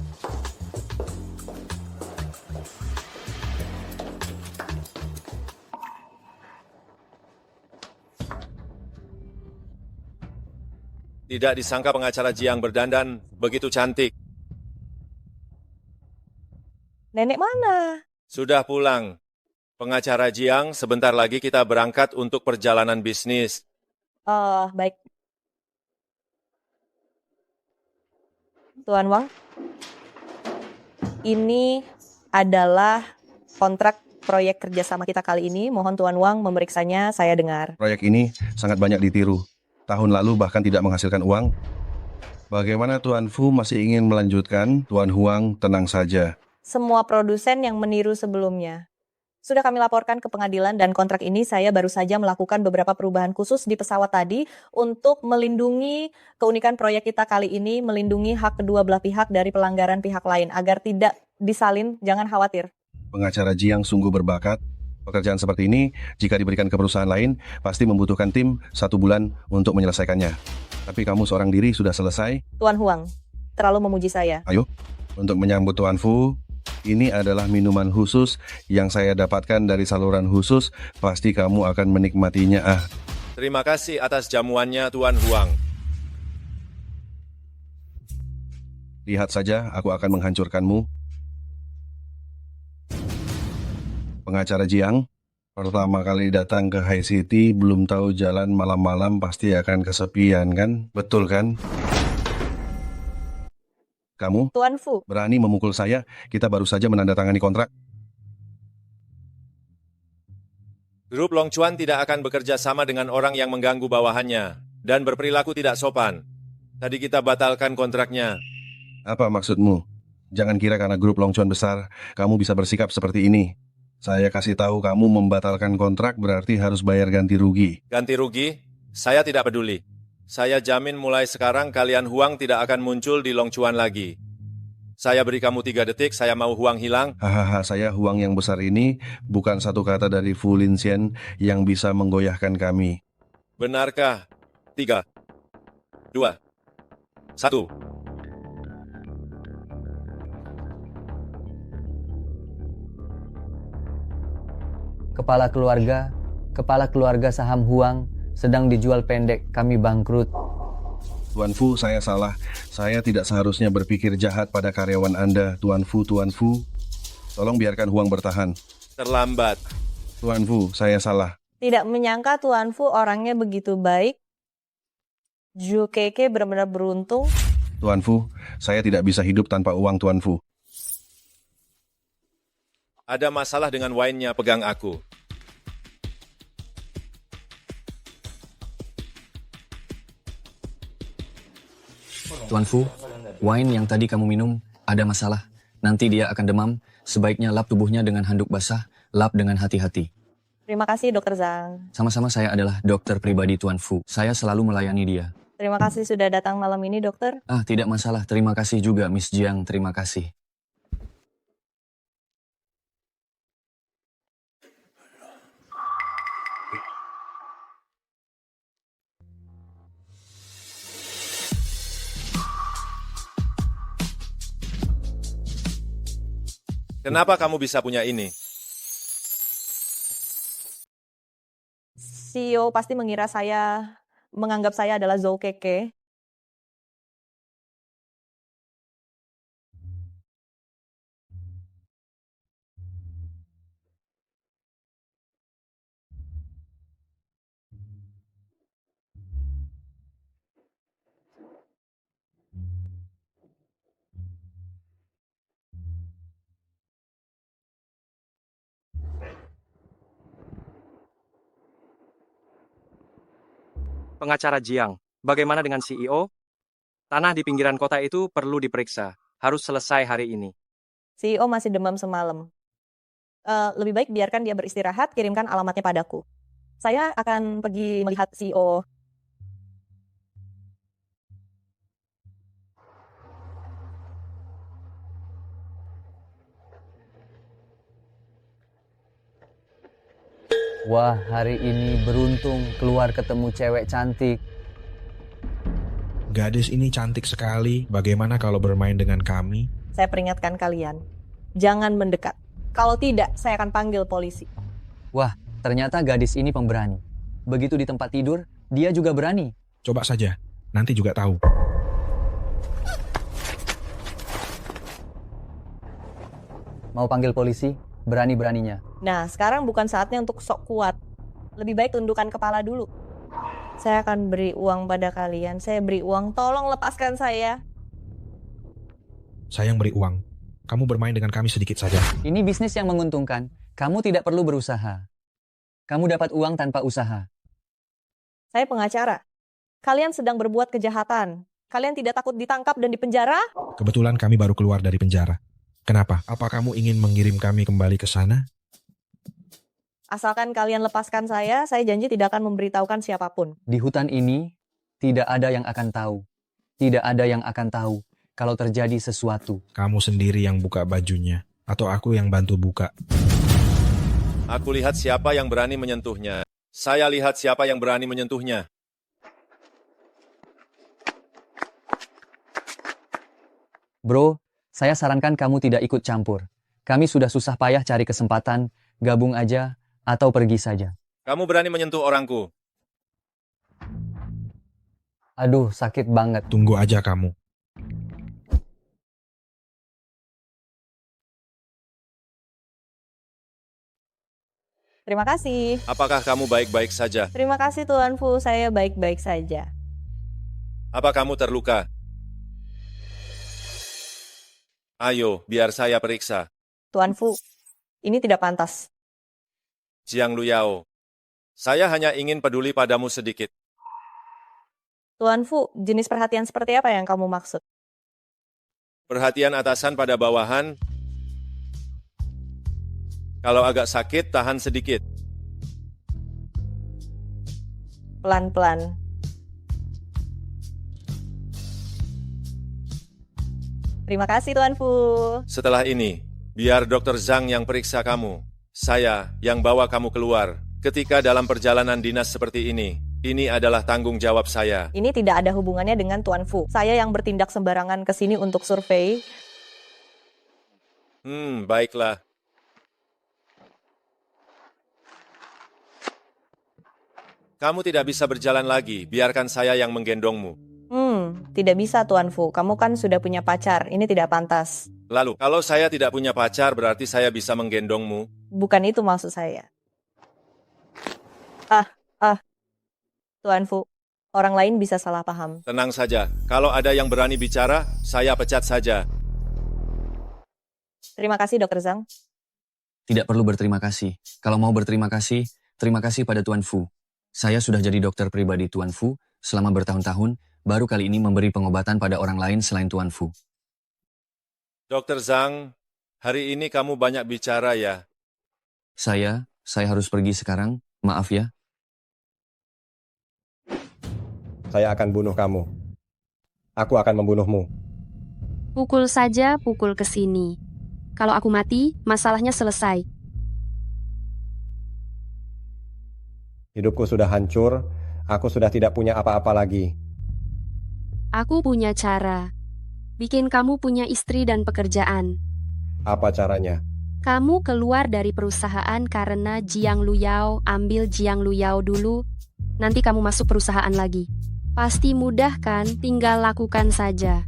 D: Tidak disangka pengacara Jiang berdandan begitu cantik.
B: Nenek mana?
D: Sudah pulang. Pengacara Jiang, sebentar lagi kita berangkat untuk perjalanan bisnis.
B: Oh, baik. Tuan Wang, ini adalah kontrak proyek kerjasama kita kali ini. Mohon Tuan Wang memeriksanya, saya dengar.
L: Proyek ini sangat banyak ditiru. Tahun lalu bahkan tidak menghasilkan uang. Bagaimana Tuan Fu masih ingin melanjutkan? Tuan Huang, tenang saja.
B: Semua produsen yang meniru sebelumnya. Sudah kami laporkan ke pengadilan dan kontrak ini saya baru saja melakukan beberapa perubahan khusus di pesawat tadi untuk melindungi keunikan proyek kita kali ini, melindungi hak kedua belah pihak dari pelanggaran pihak lain agar tidak disalin, jangan khawatir.
L: Pengacara Jiang sungguh berbakat. Pekerjaan seperti ini, jika diberikan ke perusahaan lain, pasti membutuhkan tim 1 bulan untuk menyelesaikannya. Tapi kamu seorang diri sudah selesai.
B: Tuan Huang, terlalu memuji saya.
L: Ayo, untuk menyambut Tuan Fu, ini adalah minuman khusus yang saya dapatkan dari saluran khusus. Pasti kamu akan menikmatinya.
D: Terima kasih atas jamuannya, Tuan Huang.
L: Lihat saja, aku akan menghancurkanmu. Pengacara Jiang, pertama kali datang ke High City, belum tahu jalan malam-malam pasti akan kesepian kan? Betul kan? Kamu
B: Tuan Fu,
L: berani memukul saya, kita baru saja menandatangani kontrak.
D: Grup Long Chuan tidak akan bekerja sama dengan orang yang mengganggu bawahannya dan berperilaku tidak sopan. Tadi kita batalkan kontraknya.
L: Apa maksudmu? Jangan kira karena grup Long Chuan besar, kamu bisa bersikap seperti ini. Saya kasih tahu kamu membatalkan kontrak berarti harus bayar ganti rugi.
D: Ganti rugi? Saya tidak peduli. Saya jamin mulai sekarang kalian Huang tidak akan muncul di Long Chuan lagi. Saya beri kamu 3 detik, saya mau Huang hilang.
L: Hahaha, saya Huang yang besar ini bukan satu kata dari Fu Linxian yang bisa menggoyahkan kami.
D: Benarkah? 3, 2, 1.
M: Kepala keluarga saham Huang sedang dijual pendek, kami bangkrut.
L: Tuan Fu, saya salah. Saya tidak seharusnya berpikir jahat pada karyawan Anda, Tuan Fu, Tuan Fu. Tolong biarkan Huang bertahan.
D: Terlambat.
L: Tuan Fu, saya salah.
B: tidak menyangka Tuan Fu orangnya begitu baik. Zhu Keke benar-benar beruntung.
L: Tuan Fu, saya tidak bisa hidup tanpa uang Tuan Fu.
D: Ada masalah dengan wine-nya, pegang aku.
M: Tuan Fu, wine yang tadi kamu minum ada masalah. Nanti dia akan demam, sebaiknya lap tubuhnya dengan handuk basah, lap dengan hati-hati.
B: Terima kasih Dokter Zhang.
M: Sama-sama, saya adalah dokter pribadi Tuan Fu. Saya selalu melayani dia.
B: Terima kasih sudah datang malam ini dokter.
M: Tidak masalah. Terima kasih juga Miss Jiang, terima kasih.
D: Kenapa kamu bisa punya ini?
B: CEO pasti menganggap saya adalah Zhou Keke.
A: Pengacara Jiang, bagaimana dengan CEO? Tanah di pinggiran kota itu perlu diperiksa. Harus selesai hari ini.
B: CEO masih demam semalam. Lebih baik biarkan dia beristirahat, kirimkan alamatnya padaku. Saya akan pergi melihat CEO.
N: Wah, hari ini beruntung keluar ketemu cewek cantik.
O: Gadis ini cantik sekali. Bagaimana kalau bermain dengan kami?
B: Saya peringatkan kalian, jangan mendekat. Kalau tidak, saya akan panggil polisi.
N: Wah, ternyata gadis ini pemberani. Begitu di tempat tidur, dia juga berani.
O: Coba saja, nanti juga tahu.
N: Mau panggil polisi? Berani-beraninya.
B: Nah, sekarang bukan saatnya untuk sok kuat. Lebih baik tundukkan kepala dulu. Saya akan beri uang pada kalian. Saya beri uang, tolong lepaskan saya.
O: Saya yang beri uang. Kamu bermain dengan kami sedikit saja.
N: Ini bisnis yang menguntungkan. Kamu tidak perlu berusaha. Kamu dapat uang tanpa usaha.
B: Saya pengacara. Kalian sedang berbuat kejahatan. Kalian tidak takut ditangkap dan dipenjara?
O: Kebetulan kami baru keluar dari penjara. Kenapa? Apa kamu ingin mengirim kami kembali ke sana?
B: Asalkan kalian lepaskan saya janji tidak akan memberitahukan siapapun.
N: Di hutan ini, tidak ada yang akan tahu. Tidak ada yang akan tahu kalau terjadi sesuatu.
O: Kamu sendiri yang buka bajunya, atau aku yang bantu buka?
D: Aku lihat siapa yang berani menyentuhnya. Saya lihat siapa yang berani menyentuhnya.
N: Bro, saya sarankan kamu tidak ikut campur. Kami sudah susah payah cari kesempatan, gabung aja, atau pergi saja.
D: Kamu berani menyentuh orangku.
N: Aduh, sakit banget.
O: Tunggu aja kamu.
B: Terima kasih.
D: Apakah kamu baik-baik saja?
B: Terima kasih Tuan Fu, saya baik-baik saja.
D: Apa kamu terluka? Ayo, biar saya periksa.
B: Tuan Fu, ini tidak pantas.
D: Jiang Luyao, saya hanya ingin peduli padamu sedikit.
B: Tuan Fu, jenis perhatian seperti apa yang kamu maksud?
D: Perhatian atasan pada bawahan. Kalau agak sakit, tahan sedikit.
B: Pelan-pelan. Terima kasih Tuan Fu.
D: Setelah ini, biar Dr. Zhang yang periksa kamu. Saya yang bawa kamu keluar. Ketika dalam perjalanan dinas seperti ini adalah tanggung jawab saya.
B: Ini tidak ada hubungannya dengan Tuan Fu. Saya yang bertindak sembarangan ke sini untuk survei.
D: Baiklah. Kamu tidak bisa berjalan lagi, biarkan saya yang menggendongmu.
B: Tidak bisa Tuan Fu. Kamu kan sudah punya pacar. Ini tidak pantas.
D: Lalu, kalau saya tidak punya pacar, berarti saya bisa menggendongmu?
B: Bukan itu maksud saya. Tuan Fu, orang lain bisa salah paham.
D: Tenang saja, kalau ada yang berani bicara, saya pecat saja.
B: Terima kasih Dr. Zhang.
M: Tidak perlu berterima kasih. Kalau mau berterima kasih, terima kasih pada Tuan Fu. Saya sudah jadi dokter pribadi Tuan Fu selama bertahun-tahun, baru kali ini memberi pengobatan pada orang lain selain Tuan Fu.
D: Dr. Zhang, hari ini kamu banyak bicara ya?
M: Saya harus pergi sekarang, maaf ya.
G: Saya akan bunuh kamu. Aku akan membunuhmu.
E: Pukul saja, pukul ke sini. Kalau aku mati, masalahnya selesai.
G: Hidupku sudah hancur, aku sudah tidak punya apa-apa lagi.
E: Aku punya cara. Bikin kamu punya istri dan pekerjaan.
G: Apa caranya?
E: Kamu keluar dari perusahaan karena Jiang Luyao, ambil Jiang Luyao dulu. Nanti kamu masuk perusahaan lagi. Pasti mudah kan? Tinggal lakukan saja.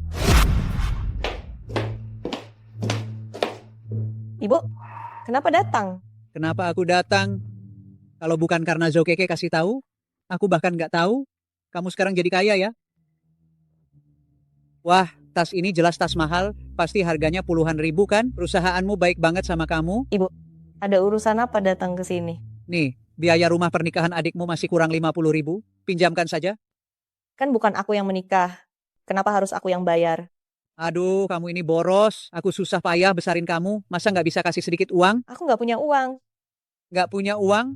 B: Ibu, kenapa datang?
P: Kenapa aku datang? Kalau bukan karena Zokeke kasih tahu, aku bahkan nggak tahu. Kamu sekarang jadi kaya ya? Wah, tas ini jelas tas mahal. Pasti harganya puluhan ribu kan? Perusahaanmu baik banget sama kamu.
B: Ibu, ada urusan apa datang ke sini?
P: Nih, biaya rumah pernikahan adikmu masih kurang 50 ribu. pinjamkan saja.
B: Kan bukan aku yang menikah. Kenapa harus aku yang bayar?
P: Aduh, kamu ini boros. Aku susah payah besarin kamu. Masa nggak bisa kasih sedikit uang?
B: Aku nggak punya uang.
P: Nggak punya uang?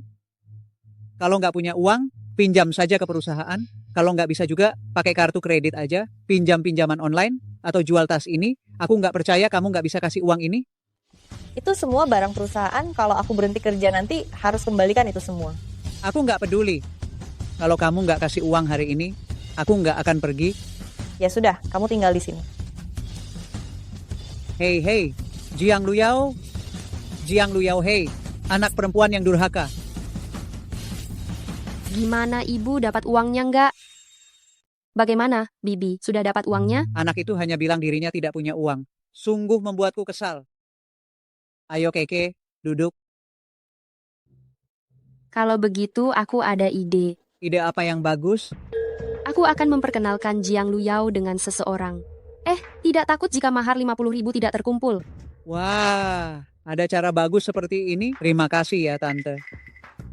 P: Kalau nggak punya uang, pinjam saja ke perusahaan. Kalau nggak bisa juga, pakai kartu kredit aja. Pinjam-pinjaman online, atau jual tas ini. Aku nggak percaya kamu nggak bisa kasih uang ini.
B: Itu semua barang perusahaan. Kalau aku berhenti kerja nanti, harus kembalikan itu semua.
P: Aku nggak peduli. Kalau kamu nggak kasih uang hari ini, aku nggak akan pergi.
B: Ya sudah, kamu tinggal di sini.
P: Hei, Jiang Luyao. Jiang Luyao, hei. Anak perempuan yang durhaka.
E: Gimana ibu dapat uangnya nggak? Bagaimana, Bibi? Sudah dapat uangnya?
P: Anak itu hanya bilang dirinya tidak punya uang. Sungguh membuatku kesal. Ayo Keke, duduk.
E: Kalau begitu, aku ada ide.
P: Ide apa yang bagus?
E: Aku akan memperkenalkan Jiang Luyao dengan seseorang. Tidak takut jika mahar 50.000 tidak terkumpul.
P: Wah, ada cara bagus seperti ini? Terima kasih ya, Tante.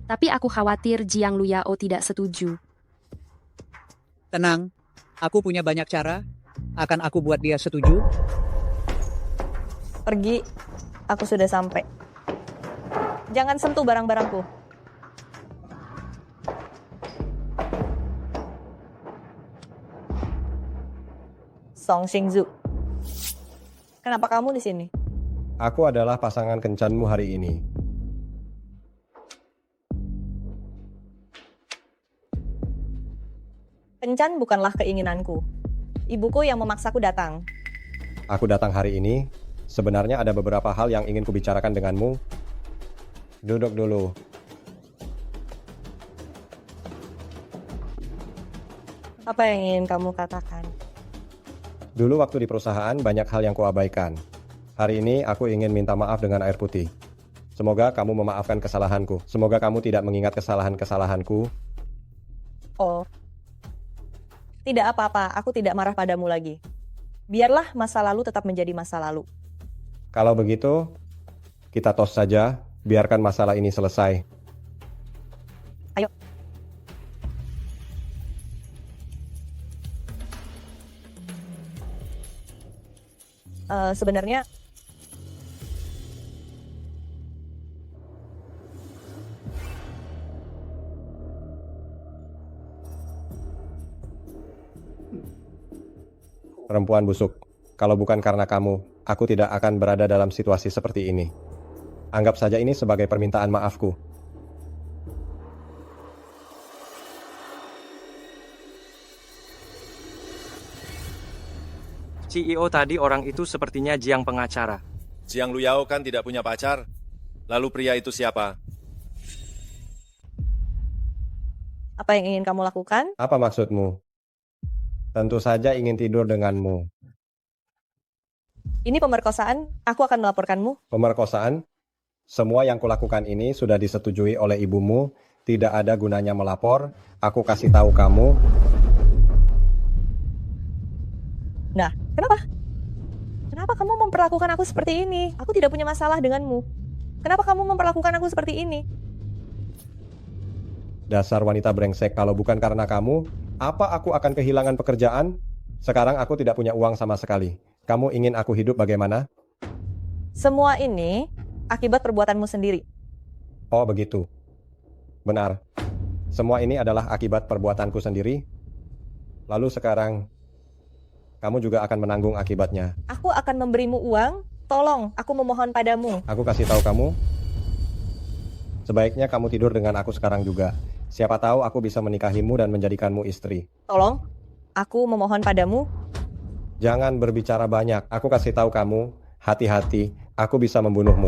E: Tapi aku khawatir Jiang Luyao tidak setuju.
P: Tenang, aku punya banyak cara. Akan aku buat dia setuju.
B: Pergi, aku sudah sampai. Jangan sentuh barang-barangku. Song Xingzu. Kenapa kamu di sini?
G: Aku adalah pasangan kencanmu hari ini.
B: Kencan bukanlah keinginanku. Ibuku yang memaksaku datang.
G: Aku datang hari ini, sebenarnya ada beberapa hal yang ingin kubicarakan denganmu. Duduk dulu.
B: Apa yang ingin kamu katakan?
G: Dulu waktu di perusahaan banyak hal yang kuabaikan. Hari ini aku ingin minta maaf dengan air putih. Semoga kamu memaafkan kesalahanku. Semoga kamu tidak mengingat kesalahan-kesalahanku.
B: Oh. Tidak apa-apa, aku tidak marah padamu lagi. Biarlah masa lalu tetap menjadi masa lalu.
G: Kalau begitu, kita tos saja, biarkan masalah ini selesai.
B: Ayo. Sebenarnya
G: Perempuan busuk, kalau bukan karena kamu, aku tidak akan berada dalam situasi seperti ini. Anggap saja ini sebagai permintaan maafku.
A: CEO tadi orang itu sepertinya Jiang pengacara.
D: Jiang Luyao kan tidak punya pacar. Lalu pria itu siapa?
B: apa yang ingin kamu lakukan?
G: Apa maksudmu? Tentu saja ingin tidur denganmu.
B: Ini pemerkosaan, aku akan melaporkanmu.
G: Pemerkosaan? Semua yang kulakukan ini sudah disetujui oleh ibumu. Tidak ada gunanya melapor. Aku kasih tahu kamu.
B: Nah, kenapa? Kenapa kamu memperlakukan aku seperti ini? Aku tidak punya masalah denganmu. Kenapa kamu memperlakukan aku seperti ini?
G: Dasar wanita brengsek, kalau bukan karena kamu, apa aku akan kehilangan pekerjaan? Sekarang aku tidak punya uang sama sekali. Kamu ingin aku hidup bagaimana?
B: Semua ini akibat perbuatanmu sendiri.
G: Oh begitu. Benar. Semua ini adalah akibat perbuatanku sendiri. Lalu sekarang, kamu juga akan menanggung akibatnya.
B: Aku akan memberimu uang. Tolong, aku memohon padamu.
G: Aku kasih tahu kamu. Sebaiknya kamu tidur dengan aku sekarang juga. Siapa tahu aku bisa menikahimu dan menjadikanmu istri.
B: Tolong, aku memohon padamu.
G: Jangan berbicara banyak. Aku kasih tahu kamu, hati-hati. Aku bisa membunuhmu.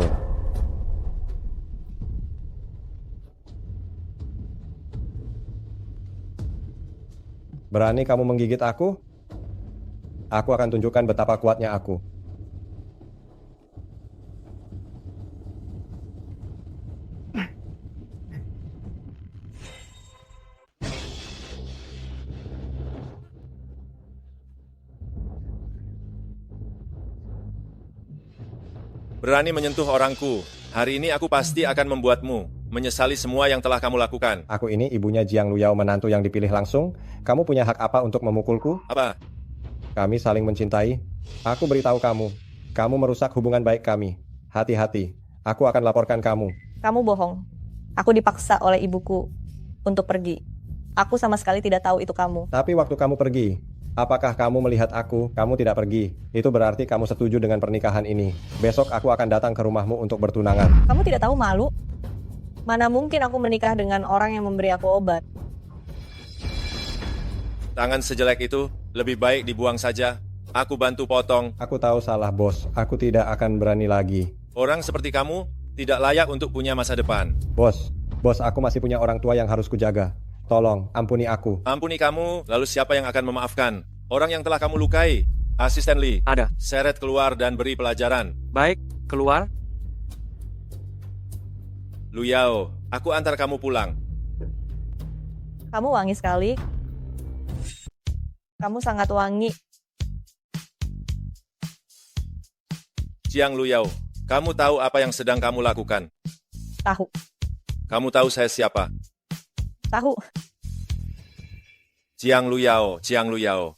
G: Berani kamu menggigit aku? Aku akan tunjukkan betapa kuatnya aku.
D: Berani menyentuh orangku. Hari ini aku pasti akan membuatmu menyesali semua yang telah kamu lakukan.
G: Aku ini ibunya Jiang Luyao, menantu yang dipilih langsung. Kamu punya hak apa untuk memukulku?
D: Apa?
G: Kami saling mencintai. Aku beritahu kamu, kamu merusak hubungan baik kami. Hati-hati, aku akan laporkan kamu.
B: Kamu bohong. Aku dipaksa oleh ibuku untuk pergi. Aku sama sekali tidak tahu itu kamu.
G: Tapi waktu kamu pergi, apakah kamu melihat aku? Kamu tidak pergi. Itu berarti kamu setuju dengan pernikahan ini. Besok aku akan datang ke rumahmu untuk bertunangan.
B: Kamu tidak tahu malu? Mana mungkin aku menikah dengan orang yang memberi aku obat?
D: Tangan sejelek itu lebih baik dibuang saja. Aku bantu potong.
G: Aku tahu salah, bos. Aku tidak akan berani lagi.
D: Orang seperti kamu tidak layak untuk punya masa depan.
G: Bos, aku masih punya orang tua yang harus kujaga. Tolong, ampuni aku.
D: Ampuni kamu, lalu siapa yang akan memaafkan? Orang yang telah kamu lukai. Asisten Lee.
A: Ada.
D: Seret keluar dan beri pelajaran.
A: Baik, keluar.
D: Luyao, aku antar kamu pulang.
B: Kamu wangi sekali. Kamu sangat wangi.
D: Jiang Luyao, kamu tahu apa yang sedang kamu lakukan?
B: Tahu.
D: Kamu tahu saya siapa?
B: Tahu.
D: Jiang Luyao.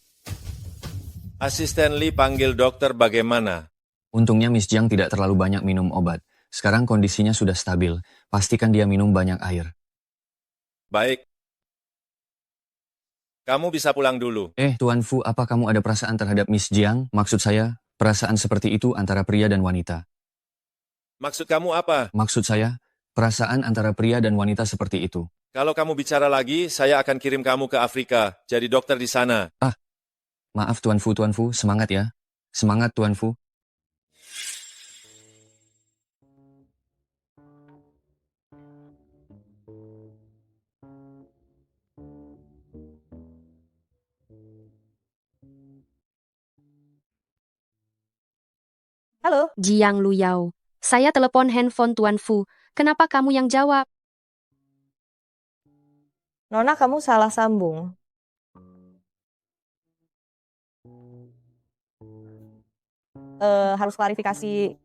D: Asisten Lee panggil dokter bagaimana?
M: Untungnya Miss Jiang tidak terlalu banyak minum obat. Sekarang kondisinya sudah stabil. Pastikan dia minum banyak air.
D: Baik. Kamu bisa pulang dulu.
M: Tuan Fu, apa kamu ada perasaan terhadap Miss Jiang? Maksud saya, perasaan seperti itu antara pria dan wanita.
D: Maksud kamu apa?
M: Maksud saya, perasaan antara pria dan wanita seperti itu.
D: Kalau kamu bicara lagi, saya akan kirim kamu ke Afrika. Jadi dokter di sana.
M: Maaf Tuan Fu, semangat ya. Semangat Tuan Fu.
B: Halo.
E: Jiang Luyao. Saya telepon handphone Tuan Fu. Kenapa kamu yang jawab?
B: Nona, kamu salah sambung. Harus klarifikasi.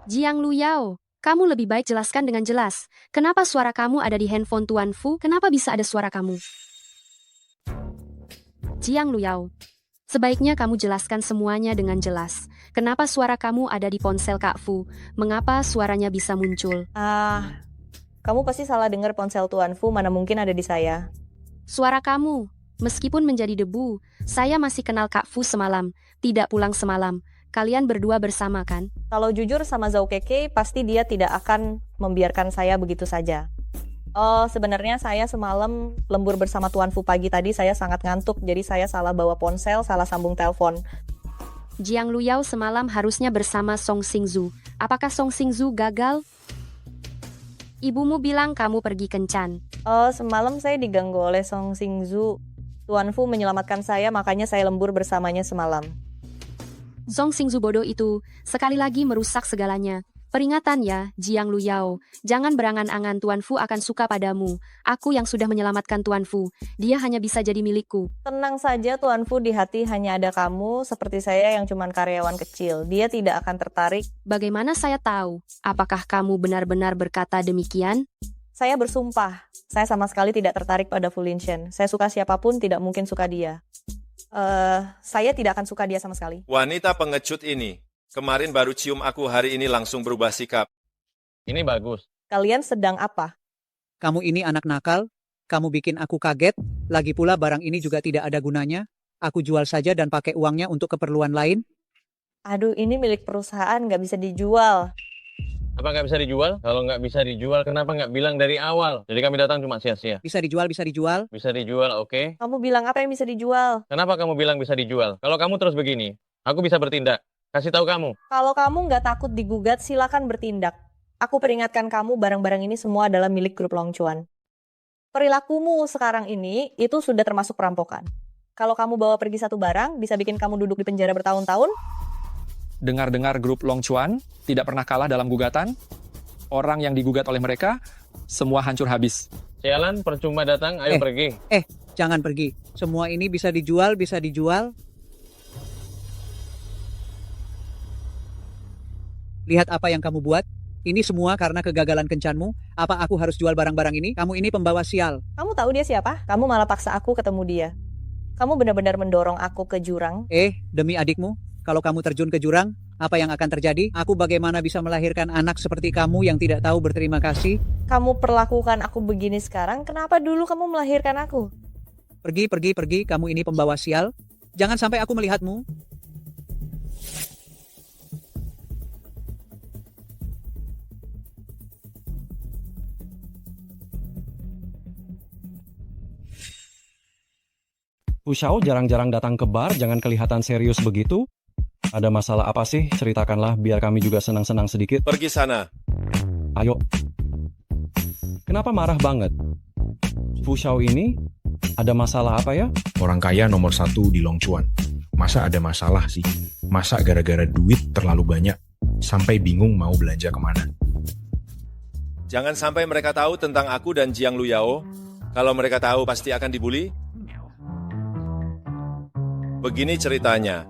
E: Jiang Luyao, kamu lebih baik jelaskan dengan jelas. Kenapa suara kamu ada di handphone Tuan Fu? Kenapa bisa ada suara kamu? Jiang Luyao, sebaiknya kamu jelaskan semuanya dengan jelas. Kenapa suara kamu ada di ponsel Kak Fu? Mengapa suaranya bisa muncul?
B: Kamu pasti salah dengar ponsel Tuan Fu, mana mungkin ada di saya.
E: Suara kamu, meskipun menjadi debu, saya masih kenal Kak Fu semalam, tidak pulang semalam. Kalian berdua bersama kan?
B: Kalau jujur sama Zhao Keke, pasti dia tidak akan membiarkan saya begitu saja. Sebenarnya saya semalam lembur bersama Tuan Fu pagi tadi, saya sangat ngantuk, jadi saya salah bawa ponsel, salah sambung telepon.
E: Jiang Luyao semalam harusnya bersama Song Xingzu. Apakah Song Xingzu gagal? Ibumu bilang kamu pergi kencan.
B: Semalam saya diganggu oleh Song Xingzu. Tuan Fu menyelamatkan saya, makanya saya lembur bersamanya semalam.
E: Song Xingzu bodoh itu, sekali lagi merusak segalanya. Peringatan ya, Jiang Luyao. Jangan berangan-angan, Tuan Fu akan suka padamu. Aku yang sudah menyelamatkan Tuan Fu. Dia hanya bisa jadi milikku.
B: Tenang saja Tuan Fu, di hati hanya ada kamu, seperti saya yang cuma karyawan kecil. Dia tidak akan tertarik.
E: Bagaimana saya tahu? Apakah kamu benar-benar berkata demikian?
B: Saya bersumpah, saya sama sekali tidak tertarik pada Fu Linshen. Saya suka siapapun, tidak mungkin suka dia. Saya tidak akan suka dia sama sekali.
D: Wanita pengecut ini. Kemarin baru cium aku, hari ini langsung berubah sikap.
Q: Ini bagus.
B: Kalian sedang apa?
P: Kamu ini anak nakal, kamu bikin aku kaget, lagi pula barang ini juga tidak ada gunanya. Aku jual saja dan pakai uangnya untuk keperluan lain.
B: Aduh, ini milik perusahaan, nggak bisa dijual.
Q: Apa nggak bisa dijual? Kalau nggak bisa dijual, kenapa nggak bilang dari awal? Jadi kami datang cuma sia-sia.
P: Bisa dijual, bisa dijual.
Q: Bisa dijual, oke.
B: Kamu bilang apa yang bisa dijual?
Q: Kenapa kamu bilang bisa dijual? Kalau kamu terus begini, aku bisa bertindak. Kasih tahu kamu.
B: Kalau kamu nggak takut digugat, silakan bertindak. Aku peringatkan kamu, barang-barang ini semua adalah milik grup Longchuan. Perilakumu sekarang ini, itu sudah termasuk perampokan. Kalau kamu bawa pergi satu barang, bisa bikin kamu duduk di penjara bertahun-tahun.
C: Dengar-dengar grup Longchuan tidak pernah kalah dalam gugatan?
R: orang yang digugat oleh mereka, semua hancur habis.
Q: Sialan, percuma datang, ayo pergi.
P: Jangan pergi. Semua ini bisa dijual, bisa dijual. Lihat apa yang kamu buat. Ini semua karena kegagalan kencanmu. Apa aku harus jual barang-barang ini? Kamu ini pembawa sial.
B: Kamu tahu dia siapa? Kamu malah paksa aku ketemu dia. Kamu benar-benar mendorong aku ke jurang.
P: Demi adikmu, kalau kamu terjun ke jurang, apa yang akan terjadi? Aku bagaimana bisa melahirkan anak seperti kamu yang tidak tahu berterima kasih?
B: Kamu perlakukan aku begini sekarang, kenapa dulu kamu melahirkan aku?
P: Pergi, kamu ini pembawa sial. Jangan sampai aku melihatmu.
G: Fu Xiao jarang-jarang datang ke bar, jangan kelihatan serius begitu. Ada masalah apa sih? Ceritakanlah biar kami juga senang-senang sedikit.
D: Pergi sana.
G: Ayo. Kenapa marah banget? Fu Xiao ini ada masalah apa ya?
O: Orang kaya nomor 1 di Longchuan. Masa ada masalah sih? Masa gara-gara duit terlalu banyak sampai bingung mau belanja kemana?
D: Jangan sampai mereka tahu tentang aku dan Jiang Luyao. Kalau mereka tahu pasti akan dibully. Begini ceritanya.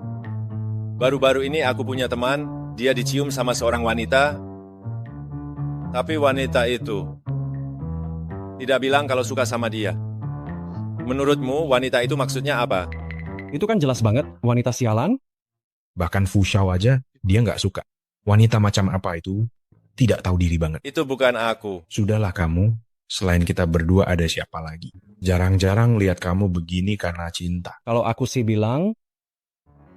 D: Baru-baru ini aku punya teman, dia dicium sama seorang wanita. Tapi wanita itu tidak bilang kalau suka sama dia. Menurutmu wanita itu maksudnya apa?
G: Itu kan jelas banget, wanita sialan.
O: Bahkan Fu Xiao aja dia nggak suka. Wanita macam apa itu? Tidak tahu diri banget.
D: Itu bukan aku.
O: Sudahlah kamu, selain kita berdua ada siapa lagi? Jarang-jarang lihat kamu begini karena cinta.
G: Kalau aku sih bilang,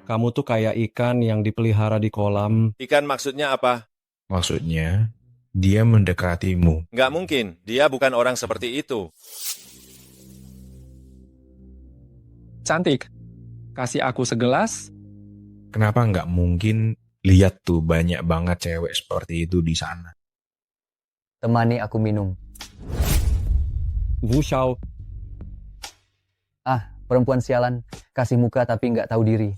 G: kamu tuh kayak ikan yang dipelihara di kolam.
D: Ikan maksudnya apa?
O: Maksudnya, dia mendekatimu.
D: Nggak mungkin, dia bukan orang seperti itu.
R: Cantik, kasih aku segelas.
O: Kenapa nggak mungkin? Lihat tuh banyak banget cewek seperti itu di sana.
N: Temani aku minum.
G: Fu Xiao.
N: Perempuan sialan, kasih muka tapi nggak tahu diri.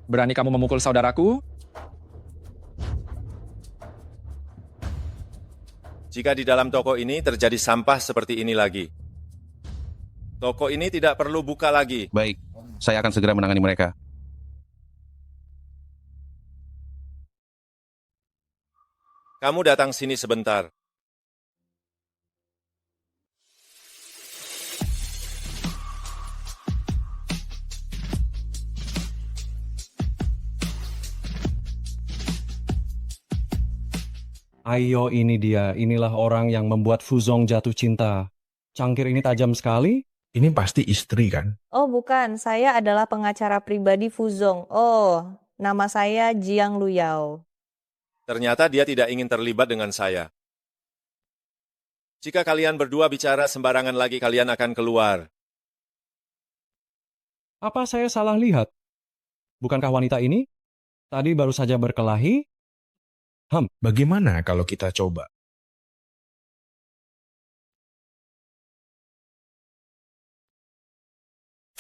R: Berani kamu memukul saudaraku?
D: Jika di dalam toko ini terjadi sampah seperti ini lagi, toko ini tidak perlu buka lagi.
L: Baik, saya akan segera menangani mereka.
D: Kamu datang sini sebentar.
G: Ayo ini dia, inilah orang yang membuat Fuzong jatuh cinta. Cangkir ini tajam sekali.
O: Ini pasti istri kan?
B: Oh bukan, saya adalah pengacara pribadi Fuzong. Oh, nama saya Jiang Luyao.
D: Ternyata dia tidak ingin terlibat dengan saya. Jika kalian berdua bicara sembarangan lagi, kalian akan keluar.
G: Apa saya salah lihat? Bukankah wanita ini tadi baru saja berkelahi?
O: Bagaimana kalau kita coba?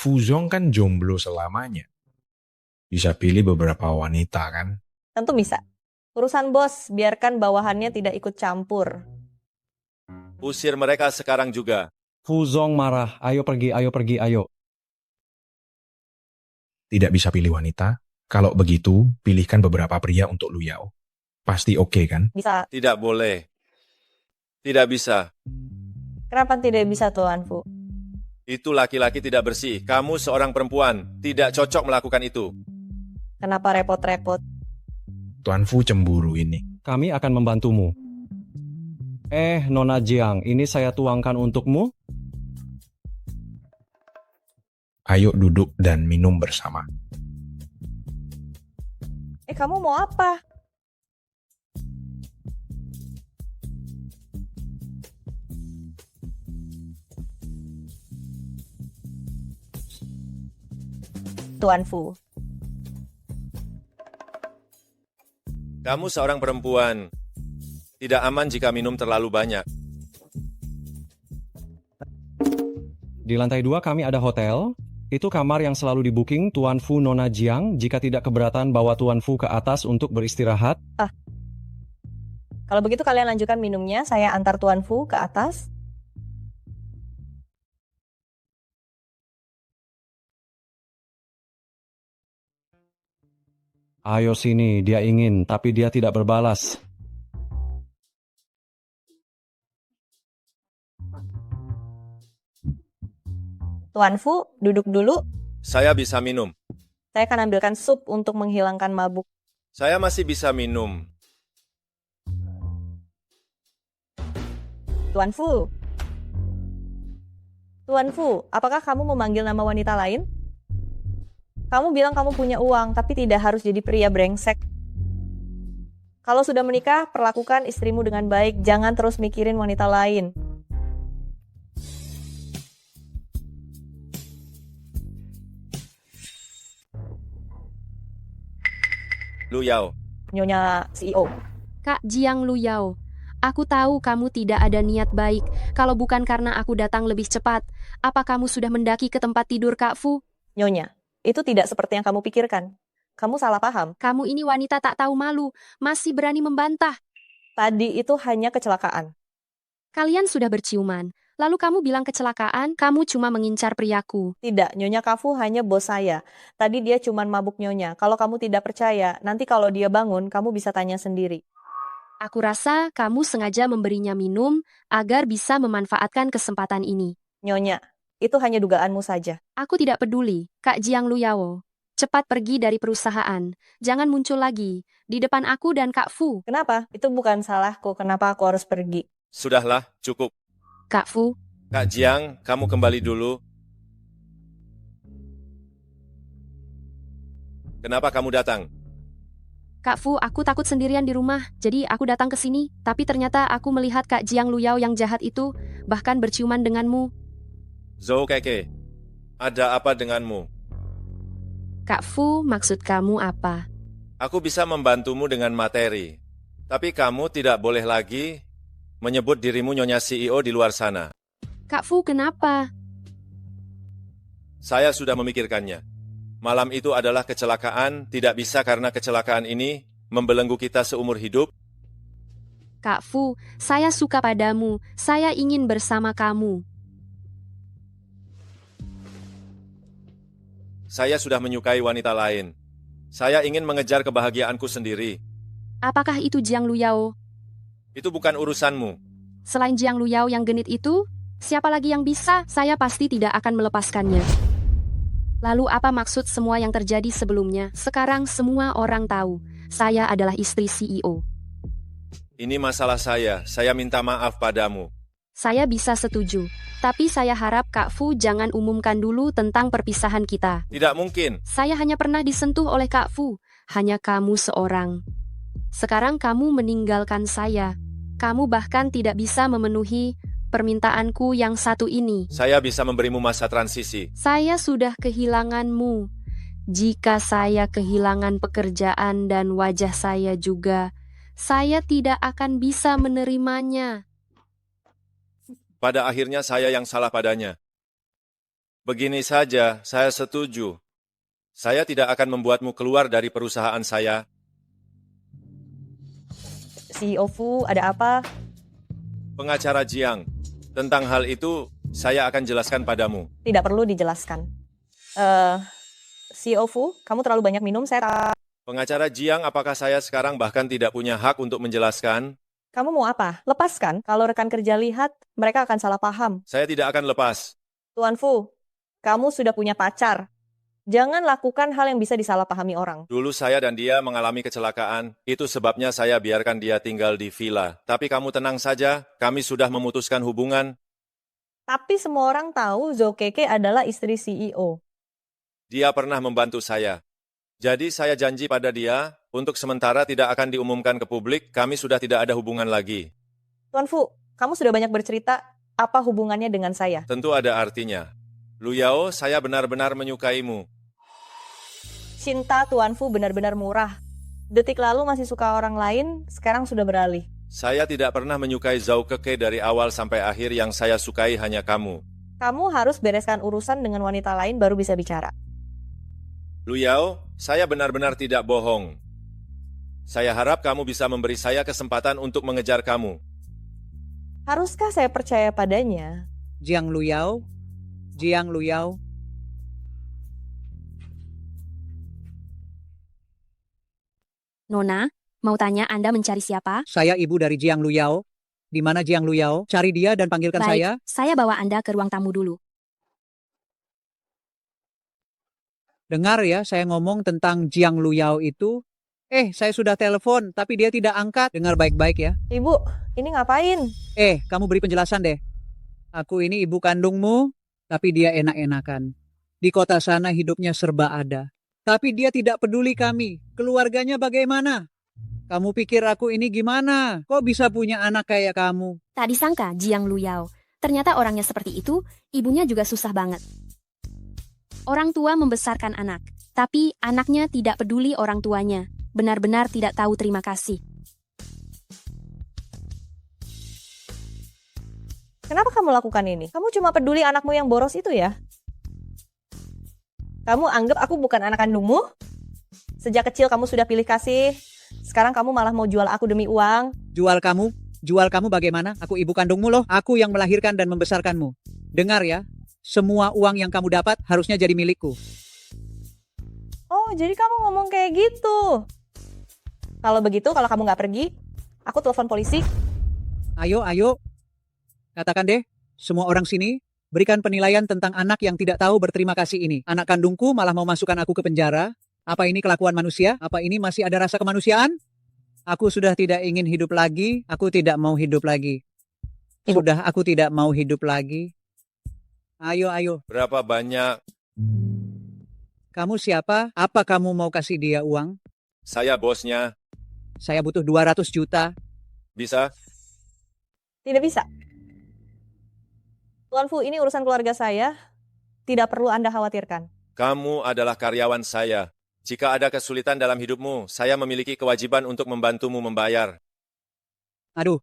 O: Fuzong kan jomblo selamanya. Bisa pilih beberapa wanita kan?
B: Tentu bisa. Urusan bos, biarkan bawahannya tidak ikut campur.
D: Usir mereka sekarang juga.
G: Fuzong marah, ayo pergi, ayo pergi, ayo.
O: Tidak bisa pilih wanita? Kalau begitu, pilihkan beberapa pria untuk Luyao. Pasti oke kan?
B: Bisa.
D: Tidak boleh. Tidak bisa.
B: Kenapa tidak bisa Tuan Fu?
D: Itu laki-laki tidak bersih. Kamu seorang perempuan. Tidak cocok melakukan itu.
B: Kenapa repot-repot?
O: Tuan Fu cemburu ini.
G: Kami akan membantumu. Nona Jiang, ini saya tuangkan untukmu.
O: Ayo duduk dan minum bersama.
B: Kamu mau apa? Tuan Fu.
D: Kamu seorang perempuan. Tidak aman jika minum terlalu banyak.
G: Di lantai 2 kami ada hotel. Itu kamar yang selalu di-booking Tuan Fu Nona Jiang. Jika tidak keberatan bawa Tuan Fu ke atas untuk beristirahat.
B: Kalau begitu kalian lanjutkan minumnya, saya antar Tuan Fu ke atas.
G: Ayo sini, dia ingin, tapi dia tidak berbalas.
B: Tuan Fu, duduk dulu.
D: Saya bisa minum.
B: Saya akan ambilkan sup untuk menghilangkan mabuk.
D: Saya masih bisa minum.
B: Tuan Fu. Tuan Fu, apakah kamu memanggil nama wanita lain? Kamu bilang kamu punya uang, tapi tidak harus jadi pria brengsek. Kalau sudah menikah, perlakukan istrimu dengan baik. Jangan terus mikirin wanita lain.
D: Lu Yao.
B: Nyonya CEO.
E: Kak Jiang Luyao, aku tahu kamu tidak ada niat baik. Kalau bukan karena aku datang lebih cepat, apa kamu sudah mendaki ke tempat tidur Kak Fu?
B: Nyonya, itu tidak seperti yang kamu pikirkan. Kamu salah paham.
E: Kamu ini wanita tak tahu malu, masih berani membantah.
B: Tadi itu hanya kecelakaan.
E: Kalian sudah berciuman, lalu kamu bilang kecelakaan, kamu cuma mengincar priaku.
B: Tidak, Nyonya Kafu hanya bos saya. Tadi dia cuma mabuk Nyonya. Kalau kamu tidak percaya, nanti kalau dia bangun, kamu bisa tanya sendiri.
E: Aku rasa kamu sengaja memberinya minum agar bisa memanfaatkan kesempatan ini.
B: Nyonya, itu hanya dugaanmu saja.
E: Aku tidak peduli, Kak Jiang Luyao. Cepat pergi dari perusahaan. Jangan muncul lagi di depan aku dan Kak Fu.
B: Kenapa? Itu bukan salahku. Kenapa aku harus pergi?
D: Sudahlah, cukup.
E: Kak Fu.
D: Kak Jiang, kamu kembali dulu. Kenapa kamu datang?
E: Kak Fu, aku takut sendirian di rumah, jadi aku datang ke sini. Tapi ternyata aku melihat Kak Jiang Luyao yang jahat itu, bahkan berciuman denganmu.
D: Zhou Keke, ada apa denganmu?
E: Kak Fu, maksud kamu apa?
D: Aku bisa membantumu dengan materi, tapi kamu tidak boleh lagi menyebut dirimu Nyonya CEO di luar sana.
E: Kak Fu, kenapa?
D: Saya sudah memikirkannya. Malam itu adalah kecelakaan, tidak bisa karena kecelakaan ini membelenggu kita seumur hidup.
E: Kak Fu, saya suka padamu. Saya ingin bersama kamu.
D: Saya sudah menyukai wanita lain. Saya ingin mengejar kebahagiaanku sendiri.
E: Apakah itu Jiang Luyao?
D: Itu bukan urusanmu.
E: Selain Jiang Luyao yang genit itu, siapa lagi yang bisa? Saya pasti tidak akan melepaskannya. Lalu apa maksud semua yang terjadi sebelumnya? Sekarang semua orang tahu, saya adalah istri CEO.
D: Ini masalah saya minta maaf padamu.
E: Saya bisa setuju, tapi saya harap Kak Fu jangan umumkan dulu tentang perpisahan kita.
D: Tidak mungkin.
E: Saya hanya pernah disentuh oleh Kak Fu, hanya kamu seorang. Sekarang kamu meninggalkan saya. Kamu bahkan tidak bisa memenuhi permintaanku yang satu ini.
D: Saya bisa memberimu masa transisi.
E: Saya sudah kehilanganmu. Jika saya kehilangan pekerjaan dan wajah saya juga, saya tidak akan bisa menerimanya.
D: Pada akhirnya saya yang salah padanya. Begini saja, saya setuju. Saya tidak akan membuatmu keluar dari perusahaan saya.
B: CEO Fu, ada apa?
D: Pengacara Jiang, tentang hal itu saya akan jelaskan padamu.
B: Tidak perlu dijelaskan. CEO Fu, kamu terlalu banyak minum, saya...
D: Pengacara Jiang, apakah saya sekarang bahkan tidak punya hak untuk menjelaskan?
B: Kamu mau apa? Lepaskan. Kalau rekan kerja lihat, mereka akan salah paham.
D: Saya tidak akan lepas.
B: Tuan Fu, kamu sudah punya pacar. Jangan lakukan hal yang bisa disalahpahami orang.
D: Dulu saya dan dia mengalami kecelakaan. Itu sebabnya saya biarkan dia tinggal di villa. Tapi kamu tenang saja, kami sudah memutuskan hubungan.
B: Tapi semua orang tahu Zhou Keke adalah istri CEO.
D: Dia pernah membantu saya. Jadi saya janji pada dia, untuk sementara tidak akan diumumkan ke publik, kami sudah tidak ada hubungan lagi.
B: Tuan Fu, kamu sudah banyak bercerita, apa hubungannya dengan saya?
D: Tentu ada artinya. Lu Yao, saya benar-benar menyukaimu.
B: Cinta Tuan Fu benar-benar murah. Detik lalu masih suka orang lain, sekarang sudah beralih.
D: Saya tidak pernah menyukai Zhou Keke dari awal sampai akhir, yang saya sukai hanya kamu.
B: Kamu harus bereskan urusan dengan wanita lain baru bisa bicara.
D: Lu Yao, saya benar-benar tidak bohong. Saya harap kamu bisa memberi saya kesempatan untuk mengejar kamu.
B: Haruskah saya percaya padanya?
P: Jiang Luyao, Jiang Luyao.
E: Nona, mau tanya Anda mencari siapa?
P: Saya ibu dari Jiang Luyao. Di mana Jiang Luyao? Cari dia dan panggilkan
E: Baik,
P: saya.
E: saya bawa Anda ke ruang tamu dulu.
P: Dengar ya, saya ngomong tentang Jiang Luyao itu. Saya sudah telepon, tapi dia tidak angkat. Dengar baik-baik ya.
B: Ibu, ini ngapain?
P: Kamu beri penjelasan deh. Aku ini ibu kandungmu, tapi dia enak-enakan. Di kota sana hidupnya serba ada. Tapi dia tidak peduli kami. Keluarganya bagaimana? Kamu pikir aku ini gimana? Kok bisa punya anak kayak kamu?
E: Tak disangka Jiang Luyao. Ternyata orangnya seperti itu, ibunya juga susah banget. Orang tua membesarkan anak, tapi anaknya tidak peduli orang tuanya. Benar-benar tidak tahu terima kasih.
B: Kenapa kamu lakukan ini? Kamu cuma peduli anakmu yang boros itu ya? Kamu anggap aku bukan anak kandungmu? Sejak kecil kamu sudah pilih kasih. Sekarang kamu malah mau jual aku demi uang.
P: Jual kamu? Jual kamu bagaimana? Aku ibu kandungmu loh. Aku yang melahirkan dan membesarkanmu. Dengar ya, semua uang yang kamu dapat harusnya jadi milikku.
B: Oh, jadi kamu ngomong kayak gitu. Kalau begitu, kalau kamu nggak pergi, aku telepon polisi.
P: Ayo. Katakan deh, semua orang sini berikan penilaian tentang anak yang tidak tahu berterima kasih ini. Anak kandungku malah mau masukkan aku ke penjara. Apa ini kelakuan manusia? Apa ini masih ada rasa kemanusiaan? Aku sudah tidak ingin hidup lagi. Aku tidak mau hidup lagi. Sudah, aku tidak mau hidup lagi. Ayo.
D: Berapa banyak?
P: Kamu siapa? Apa kamu mau kasih dia uang?
D: Saya bosnya.
P: Saya butuh 200 juta.
D: Bisa?
B: Tidak bisa. Tuan Fu, ini urusan keluarga saya. Tidak perlu Anda khawatirkan.
D: Kamu adalah karyawan saya. Jika ada kesulitan dalam hidupmu, saya memiliki kewajiban untuk membantumu membayar.
P: Aduh,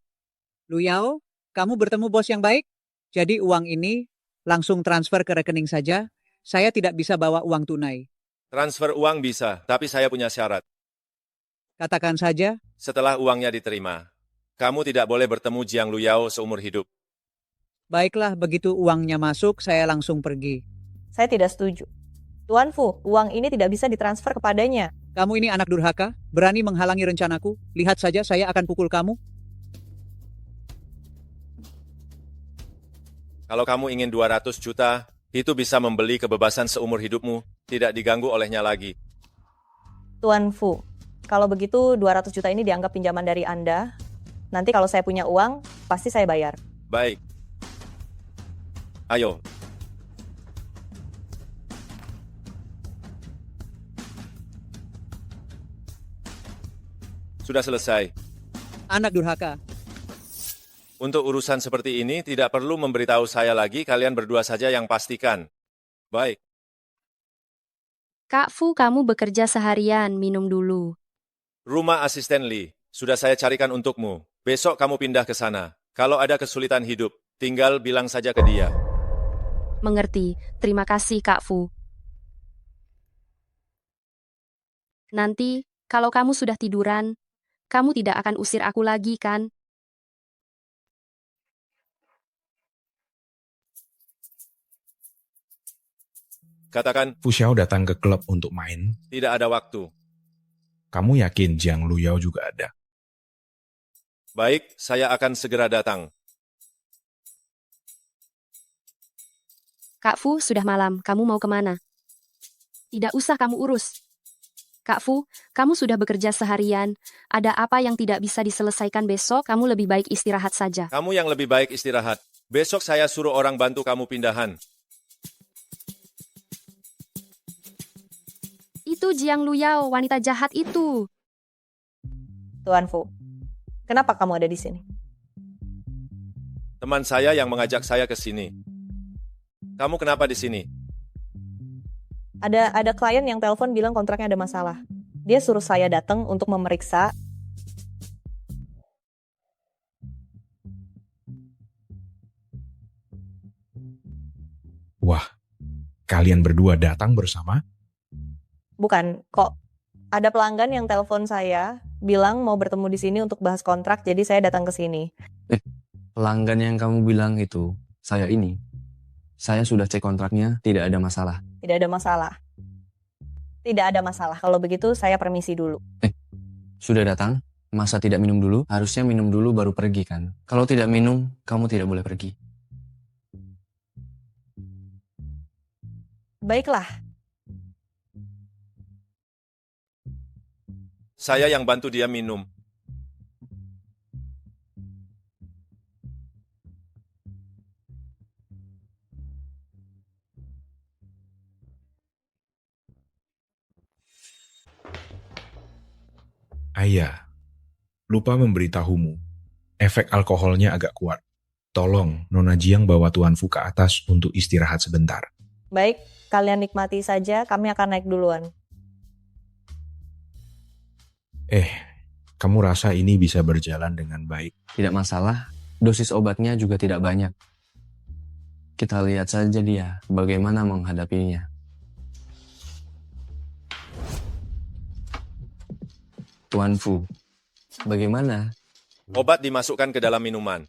P: Luyao, kamu bertemu bos yang baik? Jadi uang ini langsung transfer ke rekening saja. Saya tidak bisa bawa uang tunai.
D: Transfer uang bisa, tapi saya punya syarat.
P: Katakan saja.
D: Setelah uangnya diterima, kamu tidak boleh bertemu Jiang Luyao seumur hidup.
P: Baiklah, begitu uangnya masuk, saya langsung pergi.
B: Saya tidak setuju. Tuan Fu, uang ini tidak bisa ditransfer kepadanya.
P: Kamu ini anak durhaka, berani menghalangi rencanaku. Lihat saja, saya akan pukul kamu.
D: Kalau kamu ingin 200 juta, itu bisa membeli kebebasan seumur hidupmu, tidak diganggu olehnya lagi.
B: Tuan Fu, kalau begitu 200 juta ini dianggap pinjaman dari Anda. Nanti kalau saya punya uang, pasti saya bayar.
D: Baik. Ayo. Sudah selesai.
P: Anak durhaka.
D: Untuk urusan seperti ini, tidak perlu memberitahu saya lagi, kalian berdua saja yang pastikan. Baik.
E: Kak Fu, kamu bekerja seharian, minum dulu.
D: Rumah asisten Lee, sudah saya carikan untukmu. Besok kamu pindah ke sana. Kalau ada kesulitan hidup, tinggal bilang saja ke dia.
E: Mengerti, terima kasih Kak Fu. Nanti, kalau kamu sudah tiduran, kamu tidak akan usir aku lagi, kan?
D: Katakan,
O: Fu Xiao datang ke klub untuk main.
D: tidak ada waktu.
O: Kamu yakin Jiang Luyao juga ada?
D: Baik, saya akan segera datang.
E: Kak Fu, sudah malam, kamu mau kemana? Tidak usah kamu urus. Kak Fu, kamu sudah bekerja seharian. Ada apa yang tidak bisa diselesaikan besok, kamu lebih baik istirahat saja.
D: Kamu yang lebih baik istirahat. Besok saya suruh orang bantu kamu pindahan.
E: Itu Jiang Luyao, wanita jahat itu.
B: Tuan Fu, kenapa kamu ada di sini?
D: Teman saya yang mengajak saya ke sini. Kamu kenapa di sini?
B: Ada klien yang telepon bilang kontraknya ada masalah. Dia suruh saya datang untuk memeriksa.
O: kalian berdua datang bersama?
B: Bukan, kok ada pelanggan yang telepon saya bilang mau bertemu di sini untuk bahas kontrak, jadi saya datang ke sini.
M: Pelanggan yang kamu bilang itu, saya ini. Saya sudah cek kontraknya, tidak ada masalah.
B: Tidak ada masalah. Tidak ada masalah. Kalau begitu saya permisi dulu.
M: Sudah datang? Masa tidak minum dulu? Harusnya minum dulu baru pergi kan? Kalau tidak minum, kamu tidak boleh pergi.
B: Baiklah.
D: Saya yang bantu dia minum.
O: Ayah, lupa memberitahumu. Efek alkoholnya agak kuat. Tolong Nona Jiang bawa Tuan Fu ke atas untuk istirahat sebentar.
B: Baik, kalian nikmati saja, kami akan naik duluan.
O: Kamu rasa ini bisa berjalan dengan baik?
M: Tidak masalah, dosis obatnya juga tidak banyak. Kita lihat saja dia bagaimana menghadapinya. Tuan Fu, bagaimana?
D: Obat dimasukkan ke dalam minuman.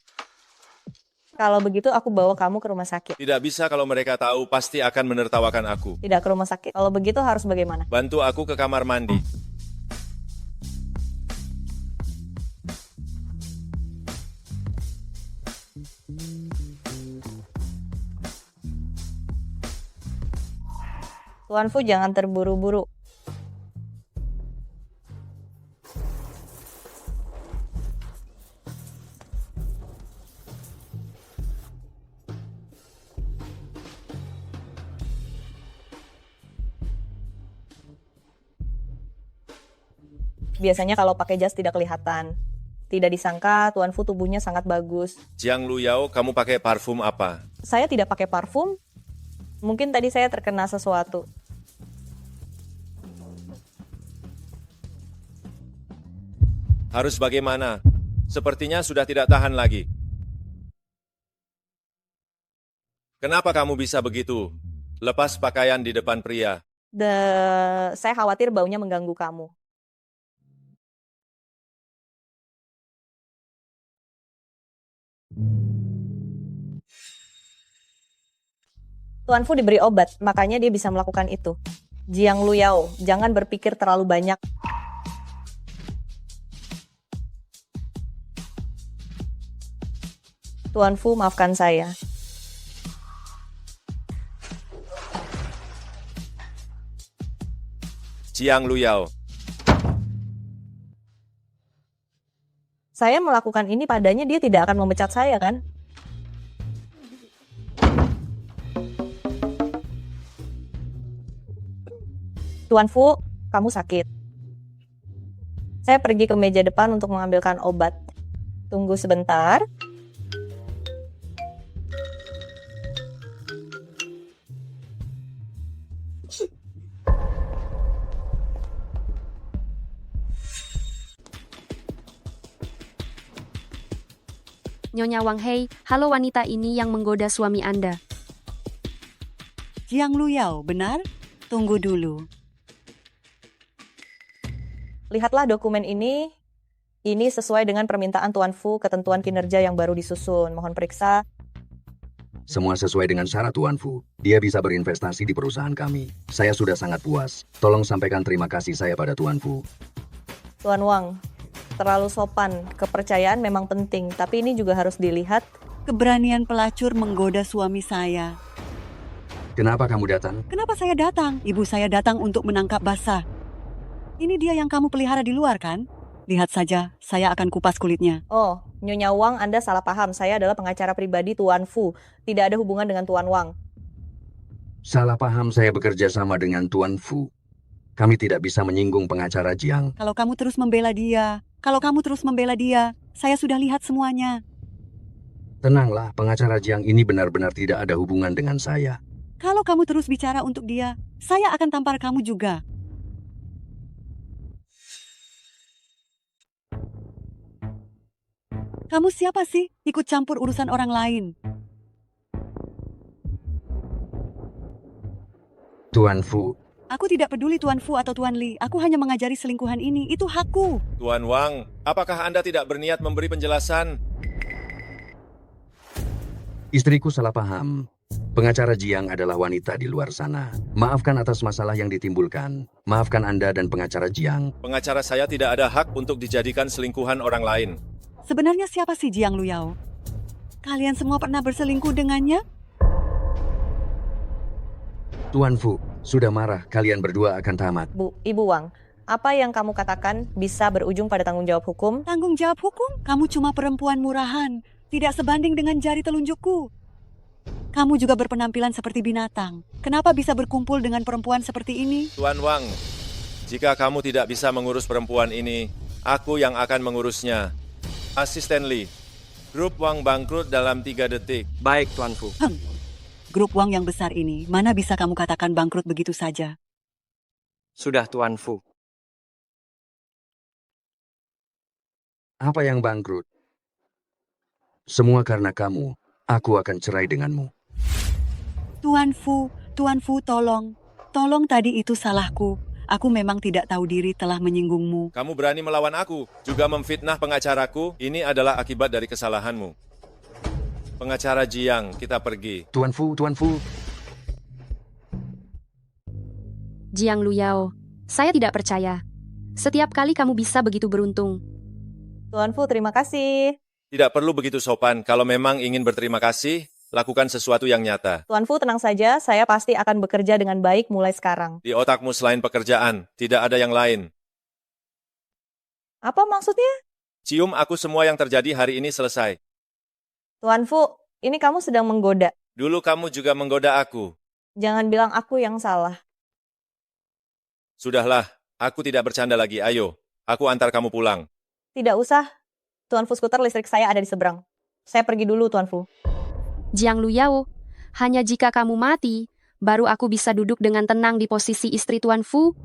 B: Kalau begitu aku bawa kamu ke rumah sakit.
D: Tidak bisa kalau mereka tahu pasti akan menertawakan aku.
B: Tidak ke rumah sakit. Kalau begitu harus bagaimana?
D: Bantu aku ke kamar mandi.
B: Tuan Fu jangan terburu-buru. Biasanya kalau pakai jas tidak kelihatan. Tidak disangka Tuan Fu tubuhnya sangat bagus.
D: Jiang Luyao, kamu pakai parfum apa?
B: Saya tidak pakai parfum. Mungkin tadi saya terkena sesuatu.
D: Harus bagaimana? Sepertinya sudah tidak tahan lagi. Kenapa kamu bisa begitu? Lepas pakaian di depan pria.
B: Saya khawatir baunya mengganggu kamu. Tuan Fu diberi obat, makanya dia bisa melakukan itu. Jiang Luyao, jangan berpikir terlalu banyak. Tuan Fu, maafkan saya.
D: Jiang Luyao.
B: Saya melakukan ini padanya, dia tidak akan memecat saya, kan? Tuan Fu, kamu sakit. Saya pergi ke meja depan untuk mengambilkan obat. Tunggu sebentar.
E: Nyonya Wang Hei, halo wanita ini yang menggoda suami Anda.
S: Jiang Luyao, benar? Tunggu dulu.
B: Lihatlah dokumen ini. Ini sesuai dengan permintaan Tuan Fu, ketentuan kinerja yang baru disusun. Mohon periksa.
T: Semua sesuai dengan syarat Tuan Fu. Dia bisa berinvestasi di perusahaan kami. Saya sudah sangat puas. Tolong sampaikan terima kasih saya pada Tuan Fu.
B: Tuan Wang, terlalu sopan. Kepercayaan memang penting, tapi ini juga harus dilihat.
S: Keberanian pelacur menggoda suami saya.
T: Kenapa kamu datang?
S: Kenapa saya datang? Ibu saya datang untuk menangkap basah. Ini dia yang kamu pelihara di luar, kan? Lihat saja, saya akan kupas kulitnya.
B: Oh, Nyonya Wang, Anda salah paham. Saya adalah pengacara pribadi Tuan Fu. Tidak ada hubungan dengan Tuan Wang.
T: Salah paham, saya bekerja sama dengan Tuan Fu. Kami tidak bisa menyinggung pengacara Jiang.
S: Kalau kamu terus membela dia, saya sudah lihat semuanya.
T: Tenanglah, pengacara Jiang ini benar-benar tidak ada hubungan dengan saya.
S: Kalau kamu terus bicara untuk dia, saya akan tampar kamu juga. Kamu siapa sih? Ikut campur urusan orang lain.
T: Tuan Fu,
S: Aku tidak peduli Tuan Fu atau Tuan Li. Aku hanya mengajari selingkuhan ini. Itu hakku.
D: Tuan Wang, apakah Anda tidak berniat memberi penjelasan?
T: istriku salah paham. Pengacara Jiang adalah wanita di luar sana. Maafkan atas masalah yang ditimbulkan. Maafkan Anda dan pengacara Jiang.
D: Pengacara saya tidak ada hak untuk dijadikan selingkuhan orang lain.
S: Sebenarnya siapa sih Jiang Luyao? Kalian semua pernah berselingkuh dengannya?
T: Tuan Fu, sudah marah, kalian berdua akan tamat.
B: Ibu Wang, apa yang kamu katakan bisa berujung pada tanggung jawab hukum?
S: Tanggung jawab hukum? Kamu cuma perempuan murahan. Tidak sebanding dengan jari telunjukku. Kamu juga berpenampilan seperti binatang. Kenapa bisa berkumpul dengan perempuan seperti ini?
D: Tuan Wang, jika kamu tidak bisa mengurus perempuan ini, aku yang akan mengurusnya. Asisten Li, grup Wang bangkrut dalam 3 detik.
A: Baik, Tuan Fu.
S: Grup Wang yang besar ini, mana bisa kamu katakan bangkrut begitu saja?
A: Sudah, Tuan Fu.
T: Apa yang bangkrut? Semua karena kamu. Aku akan cerai denganmu.
S: Tuan Fu, tolong. Tolong, tadi itu salahku. Aku memang tidak tahu diri telah menyinggungmu.
D: Kamu berani melawan aku, juga memfitnah pengacaraku. Ini adalah akibat dari kesalahanmu. Pengacara Jiang, kita pergi.
T: Tuan Fu.
E: Jiang Luyao, saya tidak percaya. Setiap kali kamu bisa begitu beruntung.
B: Tuan Fu, terima kasih.
D: Tidak perlu begitu sopan. Kalau memang ingin berterima kasih, lakukan sesuatu yang nyata.
B: Tuan Fu, tenang saja, saya pasti akan bekerja dengan baik mulai sekarang.
D: Di otakmu selain pekerjaan, tidak ada yang lain.
B: Apa maksudnya?
D: Cium aku, semua yang terjadi hari ini selesai.
B: Tuan Fu, ini kamu sedang menggoda.
D: Dulu kamu juga menggoda aku.
B: Jangan bilang aku yang salah.
D: Sudahlah, aku tidak bercanda lagi. Ayo, aku antar kamu pulang.
B: Tidak usah. Tuan Fu, skuter listrik saya ada di seberang. Saya pergi dulu, Tuan Fu.
E: Jiang Luyao, hanya jika kamu mati, baru aku bisa duduk dengan tenang di posisi istri Tuan Fu.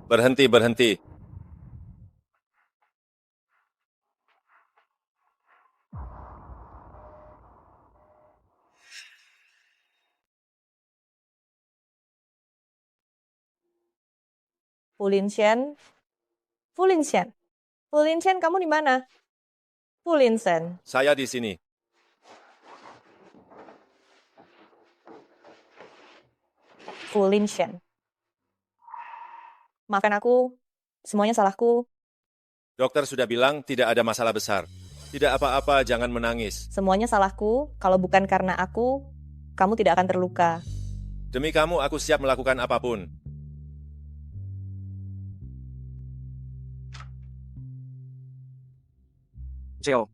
D: Berhenti.
B: Fulinshen, kamu di mana? Fulinshen.
D: Saya di sini.
B: Fulinshen. Maafkan aku, semuanya salahku.
D: Dokter sudah bilang tidak ada masalah besar. Tidak apa-apa, jangan menangis.
B: Semuanya salahku, kalau bukan karena aku, kamu tidak akan terluka.
D: Demi kamu, aku siap melakukan apapun.
A: Zhao.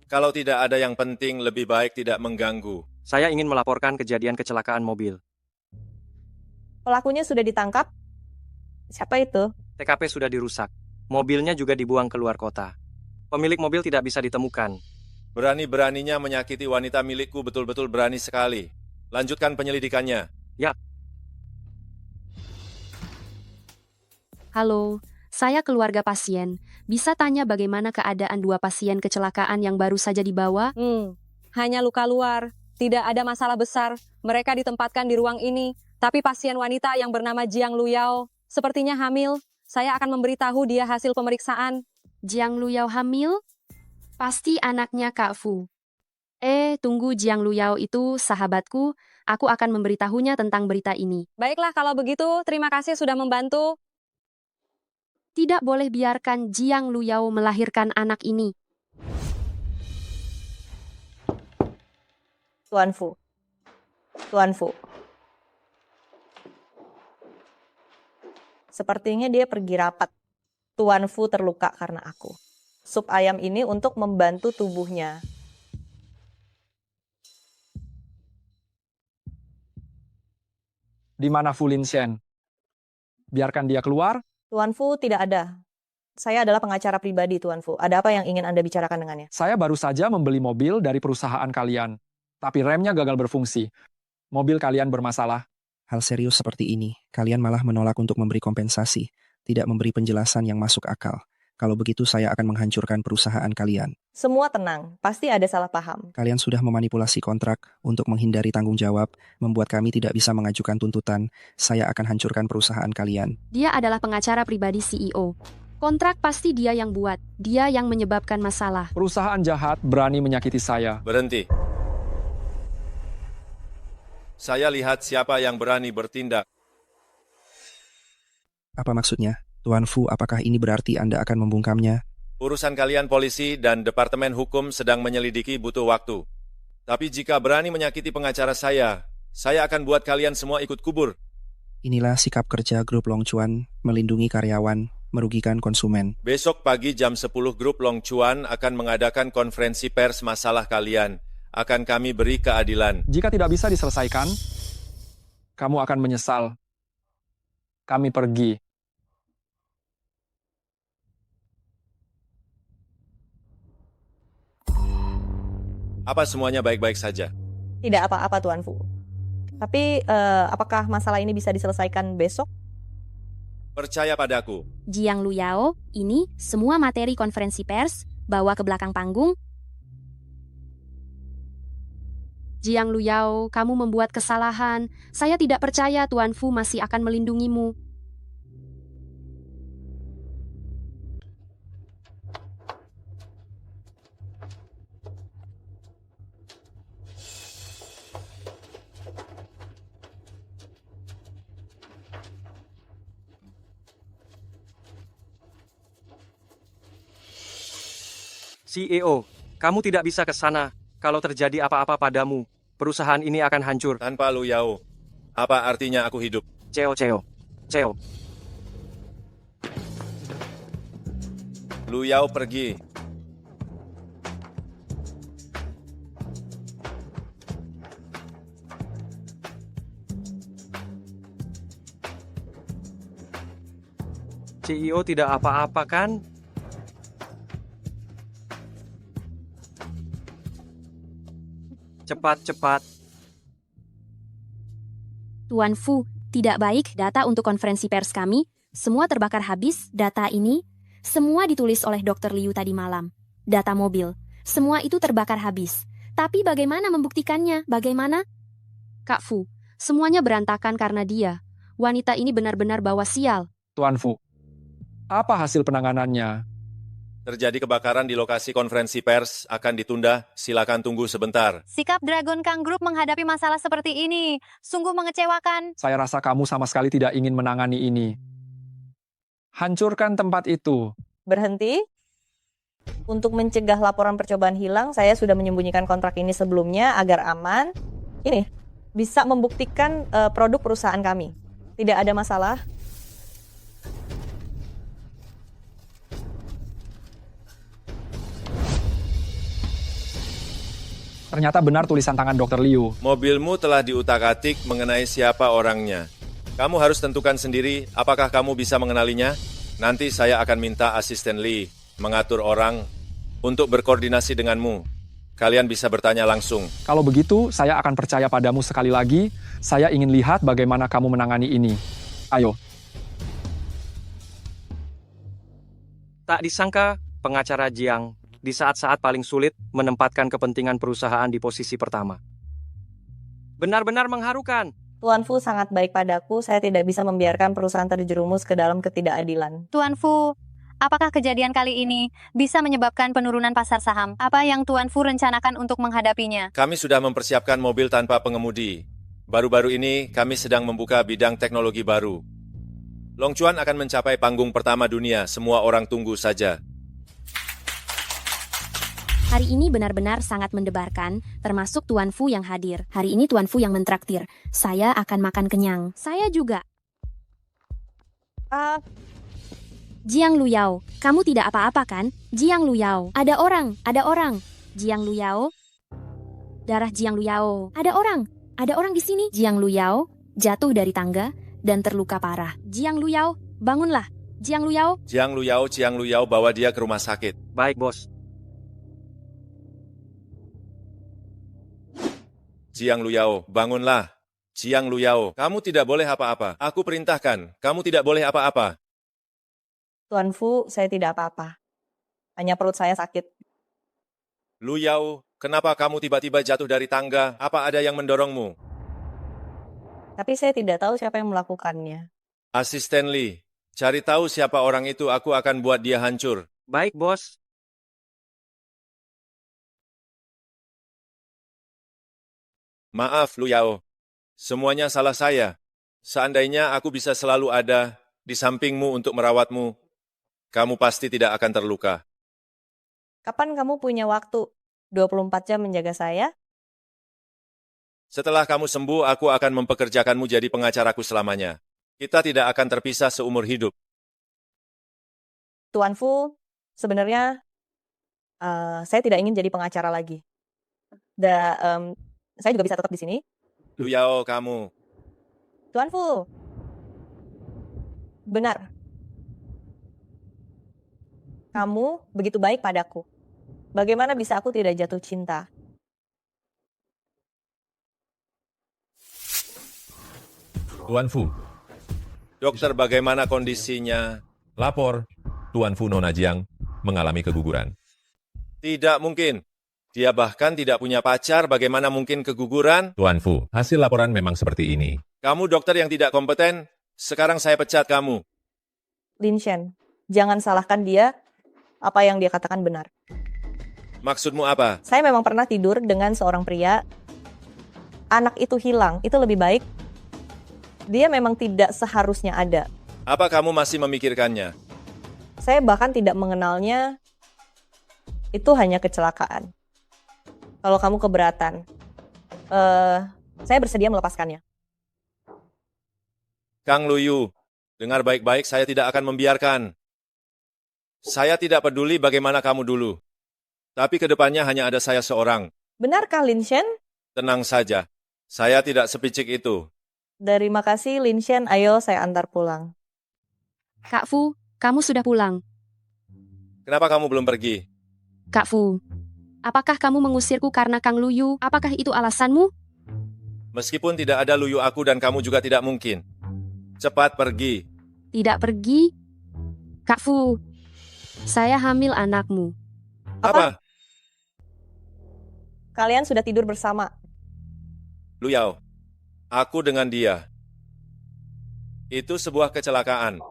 D: Kalau tidak ada yang penting, lebih baik tidak mengganggu.
A: Saya ingin melaporkan kejadian kecelakaan mobil.
B: Pelakunya sudah ditangkap? Siapa itu?
A: TKP sudah dirusak. Mobilnya juga dibuang keluar kota. Pemilik mobil tidak bisa ditemukan.
D: Berani-beraninya menyakiti wanita milikku, betul-betul berani sekali. Lanjutkan penyelidikannya.
A: Ya.
E: Halo, saya keluarga pasien. Bisa tanya bagaimana keadaan 2 pasien kecelakaan yang baru saja dibawa?
H: Hanya luka luar. Tidak ada masalah besar. Mereka ditempatkan di ruang ini. Tapi pasien wanita yang bernama Jiang Luyao sepertinya hamil. Saya akan memberitahu dia hasil pemeriksaan.
E: Jiang Luyao hamil? Pasti anaknya Kak Fu. Tunggu, Jiang Luyao itu sahabatku. Aku akan memberitahunya tentang berita ini.
H: Baiklah kalau begitu, terima kasih sudah membantu.
E: Tidak boleh biarkan Jiang Luyao melahirkan anak ini.
B: Tuan Fu. Sepertinya dia pergi rapat. Tuan Fu terluka karena aku. Sup ayam ini untuk membantu tubuhnya.
R: Di mana Fulinshen? Biarkan dia keluar.
B: Tuan Fu tidak ada. Saya adalah pengacara pribadi, Tuan Fu. Ada apa yang ingin Anda bicarakan dengannya?
R: Saya baru saja membeli mobil dari perusahaan kalian. Tapi remnya gagal berfungsi. Mobil kalian bermasalah.
U: Hal serius seperti ini, kalian malah menolak untuk memberi kompensasi, tidak memberi penjelasan yang masuk akal. Kalau begitu saya akan menghancurkan perusahaan kalian.
B: Semua tenang, pasti ada salah paham.
U: Kalian sudah memanipulasi kontrak untuk menghindari tanggung jawab, membuat kami tidak bisa mengajukan tuntutan. Saya akan hancurkan perusahaan kalian.
E: Dia adalah pengacara pribadi CEO. Kontrak pasti dia yang buat. Dia yang menyebabkan masalah.
R: Perusahaan jahat berani menyakiti saya.
D: Berhenti. Saya lihat siapa yang berani bertindak.
U: Apa maksudnya? Tuan Fu, apakah ini berarti Anda akan membungkamnya?
D: Urusan kalian polisi dan Departemen Hukum sedang menyelidiki butuh waktu. Tapi jika berani menyakiti pengacara saya akan buat kalian semua ikut kubur.
U: Inilah sikap kerja grup Long Chuan, melindungi karyawan, merugikan konsumen.
D: Besok pagi jam 10 grup Long Chuan akan mengadakan konferensi pers masalah kalian. Akan kami beri keadilan.
R: Jika tidak bisa diselesaikan, kamu akan menyesal. Kami pergi.
D: Apa semuanya baik-baik saja?
B: Tidak apa-apa Tuan Fu. Tapi apakah masalah ini bisa diselesaikan besok?
D: Percaya padaku.
E: Jiang Luyao, ini semua materi konferensi pers, bawa ke belakang panggung. Jiang Luyao, kamu membuat kesalahan. Saya tidak percaya Tuan Fu masih akan melindungimu.
A: CEO, kamu tidak bisa ke sana. Kalau terjadi apa-apa padamu, perusahaan ini akan hancur.
D: Tanpa Lu Yao, apa artinya aku hidup?
A: Ceo.
D: Lu Yao pergi.
A: CEO tidak apa-apa kan? Cepat.
E: Tuan Fu, tidak baik data untuk konferensi pers kami. Semua terbakar habis, data ini. Semua ditulis oleh Dr. Liu tadi malam. Data mobil. Semua itu terbakar habis. Tapi bagaimana membuktikannya? Bagaimana? Kak Fu, semuanya berantakan karena dia. Wanita ini benar-benar bawa sial.
R: Tuan Fu, apa hasil penanganannya?
D: Terjadi kebakaran di lokasi konferensi pers, akan ditunda, silakan tunggu sebentar.
H: Sikap Dragon Kang Group menghadapi masalah seperti ini sungguh mengecewakan.
R: Saya rasa kamu sama sekali tidak ingin menangani ini. Hancurkan tempat itu.
B: Berhenti. Untuk mencegah laporan percobaan hilang, saya sudah menyembunyikan kontrak ini sebelumnya agar aman. Ini bisa membuktikan produk perusahaan kami. Tidak ada masalah.
R: Ternyata benar tulisan tangan Dr. Liu.
D: Mobilmu telah diutak-atik mengenai siapa orangnya. Kamu harus tentukan sendiri apakah kamu bisa mengenalinya. Nanti saya akan minta asisten Lee mengatur orang untuk berkoordinasi denganmu. Kalian bisa bertanya langsung.
R: Kalau begitu, saya akan percaya padamu sekali lagi. Saya ingin lihat bagaimana kamu menangani ini. Ayo.
A: Tak disangka, pengacara Jiang di saat-saat paling sulit menempatkan kepentingan perusahaan di posisi pertama. Benar-benar mengharukan.
B: Tuan Fu sangat baik padaku, saya tidak bisa membiarkan perusahaan terjerumus ke dalam ketidakadilan.
H: Tuan Fu, apakah kejadian kali ini bisa menyebabkan penurunan pasar saham? Apa yang Tuan Fu rencanakan untuk menghadapinya?
D: Kami sudah mempersiapkan mobil tanpa pengemudi. Baru-baru ini kami sedang membuka bidang teknologi baru. Long Chuan akan mencapai panggung pertama dunia, semua orang tunggu saja.
E: Hari ini benar-benar sangat mendebarkan, termasuk Tuan Fu yang hadir. Hari ini Tuan Fu yang mentraktir. Saya akan makan kenyang. Saya juga. Jiang Luyao, kamu tidak apa-apa kan? Jiang Luyao, ada orang. Jiang Luyao, darah Jiang Luyao. Ada orang di sini. Jiang Luyao jatuh dari tangga dan terluka parah. Jiang Luyao, bangunlah. Jiang Luyao.
D: Jiang Luyao, bawa dia ke rumah sakit.
A: Baik, bos.
D: Jiang Luyao, bangunlah. Jiang Luyao, kamu tidak boleh apa-apa. Aku perintahkan, kamu tidak boleh apa-apa.
B: Tuan Fu, saya tidak apa-apa. Hanya perut saya sakit.
D: Lu Yao, kenapa kamu tiba-tiba jatuh dari tangga? Apa ada yang mendorongmu?
B: Tapi saya tidak tahu siapa yang melakukannya.
D: Asisten Lee, cari tahu siapa orang itu, aku akan buat dia hancur.
A: Baik, bos.
D: Maaf, Lu Yao. Semuanya salah saya. Seandainya aku bisa selalu ada di sampingmu untuk merawatmu, kamu pasti tidak akan terluka.
B: Kapan kamu punya waktu 24 jam menjaga saya?
D: Setelah kamu sembuh, aku akan mempekerjakanmu jadi pengacaraku selamanya. Kita tidak akan terpisah seumur hidup.
B: Tuan Fu, sebenarnya saya tidak ingin jadi pengacara lagi. Saya juga bisa tetap di sini.
D: Lu Yao, kamu.
B: Tuan Fu, benar. Kamu begitu baik padaku. Bagaimana bisa aku tidak jatuh cinta?
J: Tuan Fu,
D: Dokter, bagaimana kondisinya?
J: lapor. Tuan Fu Nona Jiang mengalami keguguran.
D: Tidak mungkin. Dia bahkan tidak punya pacar, bagaimana mungkin keguguran?
J: Tuan Fu, hasil laporan memang seperti ini.
D: Kamu dokter yang tidak kompeten, sekarang saya pecat kamu.
B: Lin Shen, jangan salahkan dia. Apa yang dia katakan benar.
D: Maksudmu apa?
B: Saya memang pernah tidur dengan seorang pria. Anak itu hilang, itu lebih baik. Dia memang tidak seharusnya ada.
D: Apa kamu masih memikirkannya?
B: Saya bahkan tidak mengenalnya. Itu hanya kecelakaan. Kalau kamu keberatan, saya bersedia melepaskannya.
D: Kang Luyu, dengar baik-baik, saya tidak akan membiarkan. Saya tidak peduli bagaimana kamu dulu. Tapi kedepannya hanya ada saya seorang.
B: Benarkah Lin Shen?
D: Tenang saja, saya tidak sepicik itu.
B: Terima kasih Lin Shen, ayo saya antar pulang.
E: Kak Fu, kamu sudah pulang.
D: Kenapa kamu belum pergi?
E: Kak Fu, apakah kamu mengusirku karena Kang Luyu? Apakah itu alasanmu?
D: Meskipun tidak ada Luyu, aku dan kamu juga tidak mungkin. Cepat pergi.
E: Tidak pergi? Kak Fu, saya hamil anakmu.
D: Apa?
B: Kalian sudah tidur bersama.
D: Lu Yao, aku dengan dia. Itu sebuah kecelakaan.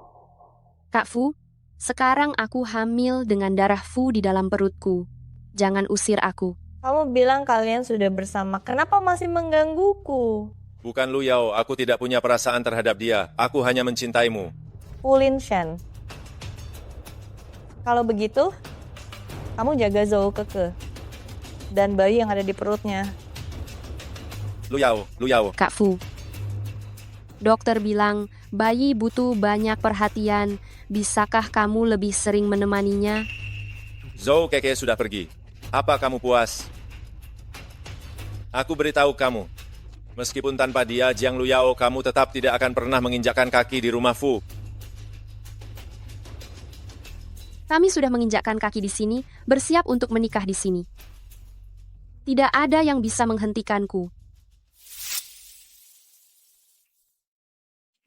E: Kak Fu, sekarang aku hamil dengan darah Fu di dalam perutku. Jangan usir aku.
B: Kamu bilang kalian sudah bersama. Kenapa masih menggangguku?
D: Bukan Lu Yao, aku tidak punya perasaan terhadap dia. Aku hanya mencintaimu.
B: Lin Shen. Kalau begitu, kamu jaga Zhou Keke dan bayi yang ada di perutnya.
D: Lu Yao.
E: Kak Fu, dokter bilang bayi butuh banyak perhatian. Bisakah kamu lebih sering menemaninya?
D: Zhou Keke sudah pergi. Apa kamu puas? Aku beritahu kamu, meskipun tanpa dia, Jiang Lu Yao, kamu tetap tidak akan pernah menginjakkan kaki di rumah Fu.
E: Kami sudah menginjakkan kaki di sini, bersiap untuk menikah di sini. Tidak ada yang bisa menghentikanku.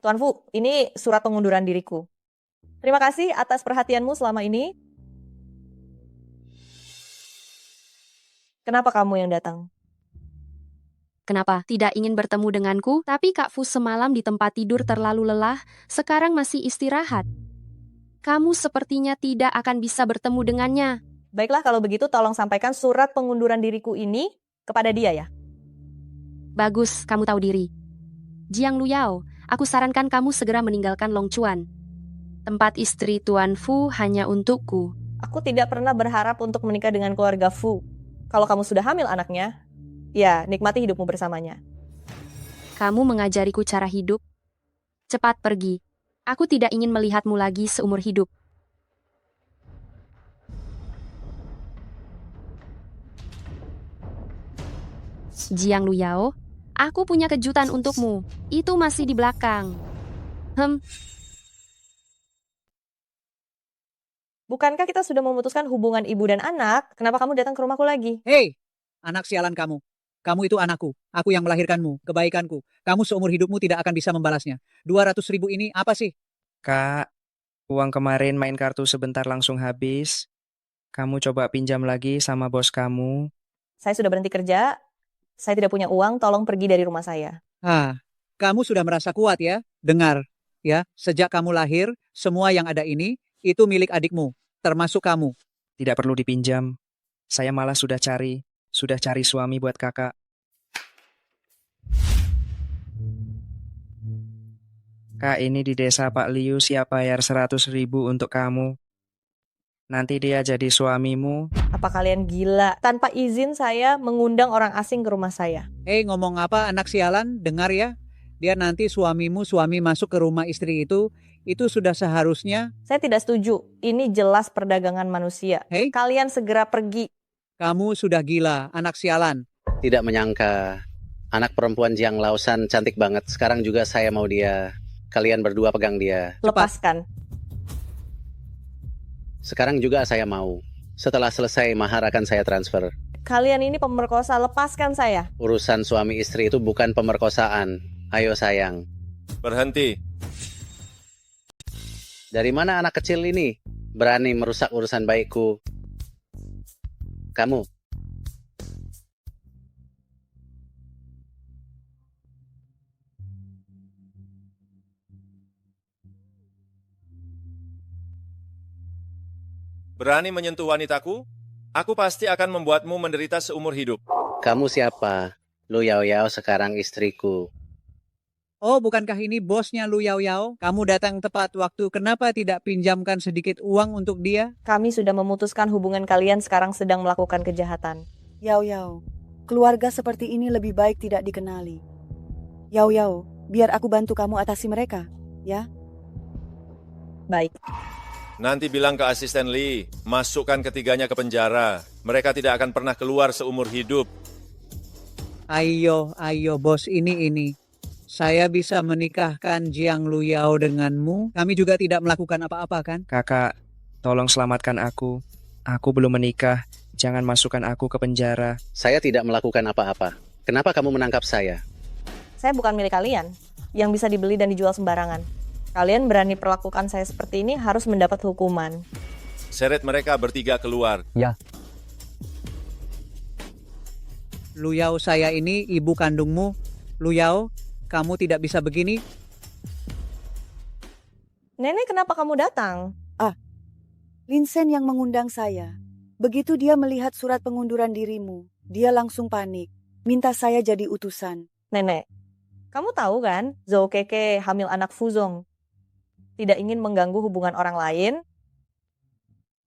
B: Tuan Fu, ini surat pengunduran diriku. Terima kasih atas perhatianmu selama ini. Kenapa kamu yang datang?
E: Kenapa? Tidak ingin bertemu denganku? Tapi Kak Fu semalam di tempat tidur terlalu lelah, sekarang masih istirahat. Kamu sepertinya tidak akan bisa bertemu dengannya.
B: Baiklah, kalau begitu tolong sampaikan surat pengunduran diriku ini kepada dia ya.
E: Bagus, kamu tahu diri. Jiang Lu Yao, aku sarankan kamu segera meninggalkan Longchuan. Tempat istri Tuan Fu hanya untukku.
B: Aku tidak pernah berharap untuk menikah dengan keluarga Fu. Kalau kamu sudah hamil anaknya, ya nikmati hidupmu bersamanya.
E: Kamu mengajariku cara hidup. Cepat pergi. Aku tidak ingin melihatmu lagi seumur hidup. Jiang Lu Yao, aku punya kejutan untukmu. Itu masih di belakang.
B: Bukankah kita sudah memutuskan hubungan ibu dan anak? Kenapa kamu datang ke rumahku lagi?
P: Hei, anak sialan kamu. Kamu itu anakku. Aku yang melahirkanmu, kebaikanku. Kamu seumur hidupmu tidak akan bisa membalasnya. 200.000 ini apa sih?
U: Kak, Uang kemarin main kartu sebentar langsung habis. Kamu coba pinjam lagi sama bos kamu.
B: Saya sudah berhenti kerja, saya tidak punya uang, tolong pergi dari rumah saya.
P: Kamu sudah merasa kuat ya? Dengar, ya, sejak kamu lahir, semua yang ada ini, itu milik adikmu, termasuk kamu.
U: Tidak perlu dipinjam. Saya malah sudah cari suami buat kakak. Kak, ini di desa Pak Liu siap bayar 100.000 untuk kamu. Nanti dia jadi suamimu.
B: Apa kalian gila? Tanpa izin saya mengundang orang asing ke rumah saya.
P: Ngomong apa anak sialan? Dengar ya. Dia nanti suami masuk ke rumah istri itu sudah seharusnya.
B: Saya tidak setuju. Ini jelas perdagangan manusia. Kalian segera pergi.
P: Kamu sudah gila, anak sialan.
I: Tidak menyangka anak perempuan Jiang Lausan cantik banget. Sekarang juga saya mau dia. Kalian berdua pegang dia.
B: Lepaskan.
I: Sekarang juga saya mau. Setelah selesai mahar akan saya transfer.
B: Kalian ini pemerkosa, lepaskan saya.
I: Urusan suami istri itu bukan pemerkosaan. Ayo sayang.
D: Berhenti.
I: Dari mana anak kecil ini berani merusak urusan baikku? Kamu.
D: Berani menyentuh wanitaku? Aku pasti akan membuatmu menderita seumur hidup.
I: Kamu siapa? Lu Yao Yao sekarang istriku.
P: Oh, bukankah ini bosnya Lu Yao Yao? Kamu datang tepat waktu. Kenapa tidak pinjamkan sedikit uang untuk dia?
B: Kami sudah memutuskan hubungan kalian sekarang sedang melakukan kejahatan.
F: Yao Yao, keluarga seperti ini lebih baik tidak dikenali. Yao Yao, biar aku bantu kamu atasi mereka, ya?
B: Baik.
D: Nanti bilang ke asisten Lee, masukkan ketiganya ke penjara. Mereka tidak akan pernah keluar seumur hidup.
P: Ayo, bos ini. Saya bisa menikahkan Jiang Luyao denganmu. Kami juga tidak melakukan apa-apa kan?
U: Kakak, tolong selamatkan aku. Aku belum menikah. Jangan masukkan aku ke penjara.
I: Saya tidak melakukan apa-apa. Kenapa kamu menangkap saya?
B: Saya bukan milik kalian, yang bisa dibeli dan dijual sembarangan. Kalian berani perlakukan saya seperti ini harus mendapat hukuman.
D: Seret mereka bertiga keluar.
N: Ya.
P: Luyao, saya ini ibu kandungmu. Luyao, kamu tidak bisa begini.
B: Nenek, kenapa kamu datang?
F: Lin Shen yang mengundang saya. Begitu dia melihat surat pengunduran dirimu, dia langsung panik. Minta saya jadi utusan.
B: Nenek, kamu tahu kan Zhou Keke hamil anak Fuzong? Tidak ingin mengganggu hubungan orang lain.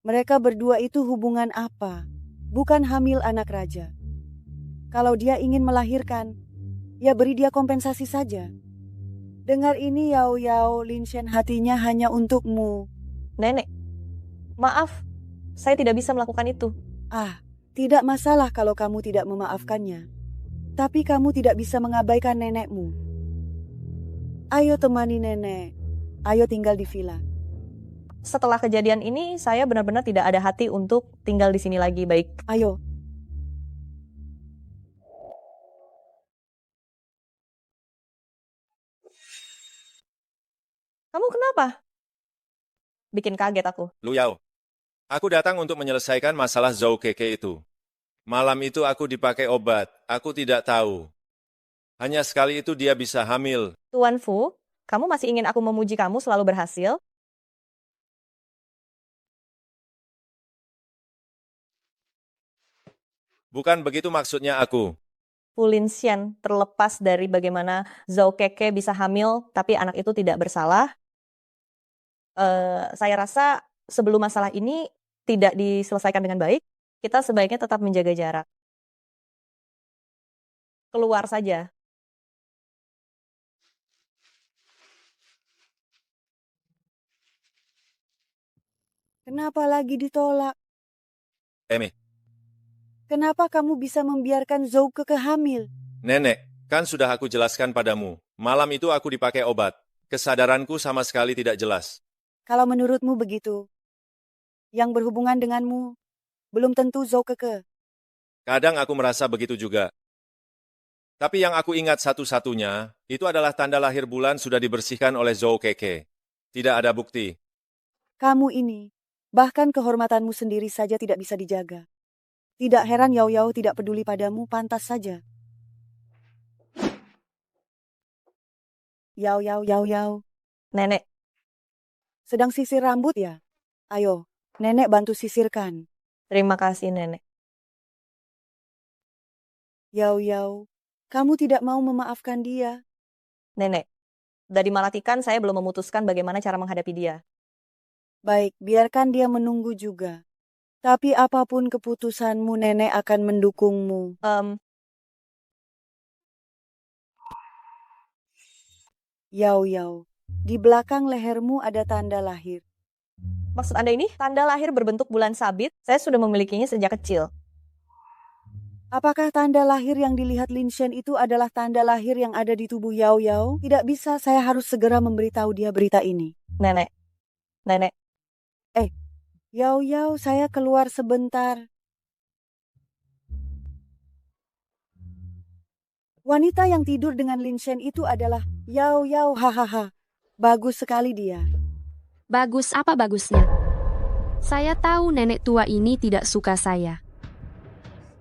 F: Mereka berdua itu hubungan apa? Bukan hamil anak raja. Kalau dia ingin melahirkan, ya beri dia kompensasi saja. Dengar ini Yao Yao, Lin Shen hatinya hanya untukmu.
B: Nenek, maaf, saya tidak bisa melakukan itu.
F: Tidak masalah kalau kamu tidak memaafkannya. Tapi kamu tidak bisa mengabaikan nenekmu. Ayo temani nenek. Ayo tinggal di villa.
B: Setelah kejadian ini, saya benar-benar tidak ada hati untuk tinggal di sini lagi. Baik.
F: Ayo.
B: Kamu kenapa? Bikin kaget aku.
D: Lu Yao, aku datang untuk menyelesaikan masalah Zhou Keke itu. Malam itu aku dipakai obat, aku tidak tahu. Hanya sekali itu dia bisa hamil.
B: Tuan Fu, kamu masih ingin aku memuji kamu selalu berhasil?
D: Bukan begitu maksudnya aku.
B: Fu Lin Shen, terlepas dari bagaimana Zhou Keke bisa hamil, tapi anak itu tidak bersalah. Saya rasa sebelum masalah ini tidak diselesaikan dengan baik, kita sebaiknya tetap menjaga jarak. Keluar saja.
F: Kenapa lagi ditolak?
D: Emi,
F: Kenapa kamu bisa membiarkan Zhou Keke hamil?
D: nenek, kan sudah aku jelaskan padamu. Malam itu aku dipakai obat. Kesadaranku sama sekali tidak jelas.
F: Kalau menurutmu begitu, yang berhubungan denganmu belum tentu Zhou Keke.
D: Kadang aku merasa begitu juga. Tapi yang aku ingat satu-satunya, itu adalah tanda lahir bulan sudah dibersihkan oleh Zhou Keke. Tidak ada bukti.
F: Kamu ini, bahkan kehormatanmu sendiri saja tidak bisa dijaga. Tidak heran Yao Yao tidak peduli padamu, pantas saja. Yao Yao Yao Yao.
B: Nenek,
F: Sedang sisir rambut ya? Ayo, nenek bantu sisirkan.
B: terima kasih nenek.
F: Yao Yao, kamu tidak mau memaafkan dia.
B: Nenek, dari Malatikan saya belum memutuskan bagaimana cara menghadapi dia.
F: Baik, biarkan dia menunggu juga. Tapi apapun keputusanmu, nenek akan mendukungmu. Yao Yao, di belakang lehermu ada tanda lahir.
B: Maksud Anda ini tanda lahir berbentuk bulan sabit? Saya sudah memilikinya sejak kecil.
F: Apakah tanda lahir yang dilihat Lin Shen itu adalah tanda lahir yang ada di tubuh Yao Yao? Tidak bisa, saya harus segera memberitahu dia berita ini.
B: Nenek.
F: Yao Yao, saya keluar sebentar. Wanita yang tidur dengan Lin Shen itu adalah Yao Yao, hahaha. Bagus sekali dia.
E: Bagus apa bagusnya? Saya tahu nenek tua ini tidak suka saya.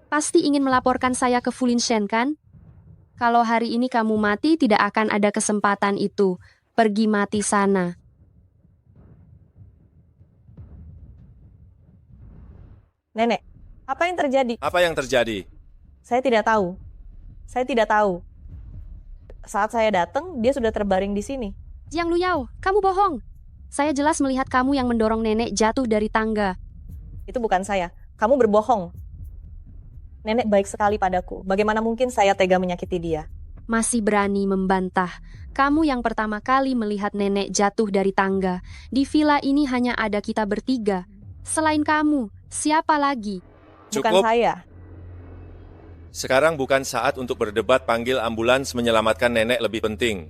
E: Pasti ingin melaporkan saya ke Fu Lin Shen kan? Kalau hari ini kamu mati tidak akan ada kesempatan itu. Pergi mati sana.
B: Nenek, apa yang terjadi?
D: Apa yang terjadi?
B: Saya tidak tahu. Saat saya datang, dia sudah terbaring di sini.
E: Jiang Luyao, kamu bohong. Saya jelas melihat kamu yang mendorong nenek jatuh dari tangga.
B: Itu bukan saya. Kamu berbohong. Nenek baik sekali padaku. Bagaimana mungkin saya tega menyakiti dia?
E: Masih berani membantah. Kamu yang pertama kali melihat nenek jatuh dari tangga. Di villa ini hanya ada kita bertiga. Selain kamu, siapa lagi?
B: Bukan saya.
D: Sekarang bukan saat untuk berdebat, panggil ambulans, menyelamatkan nenek lebih penting.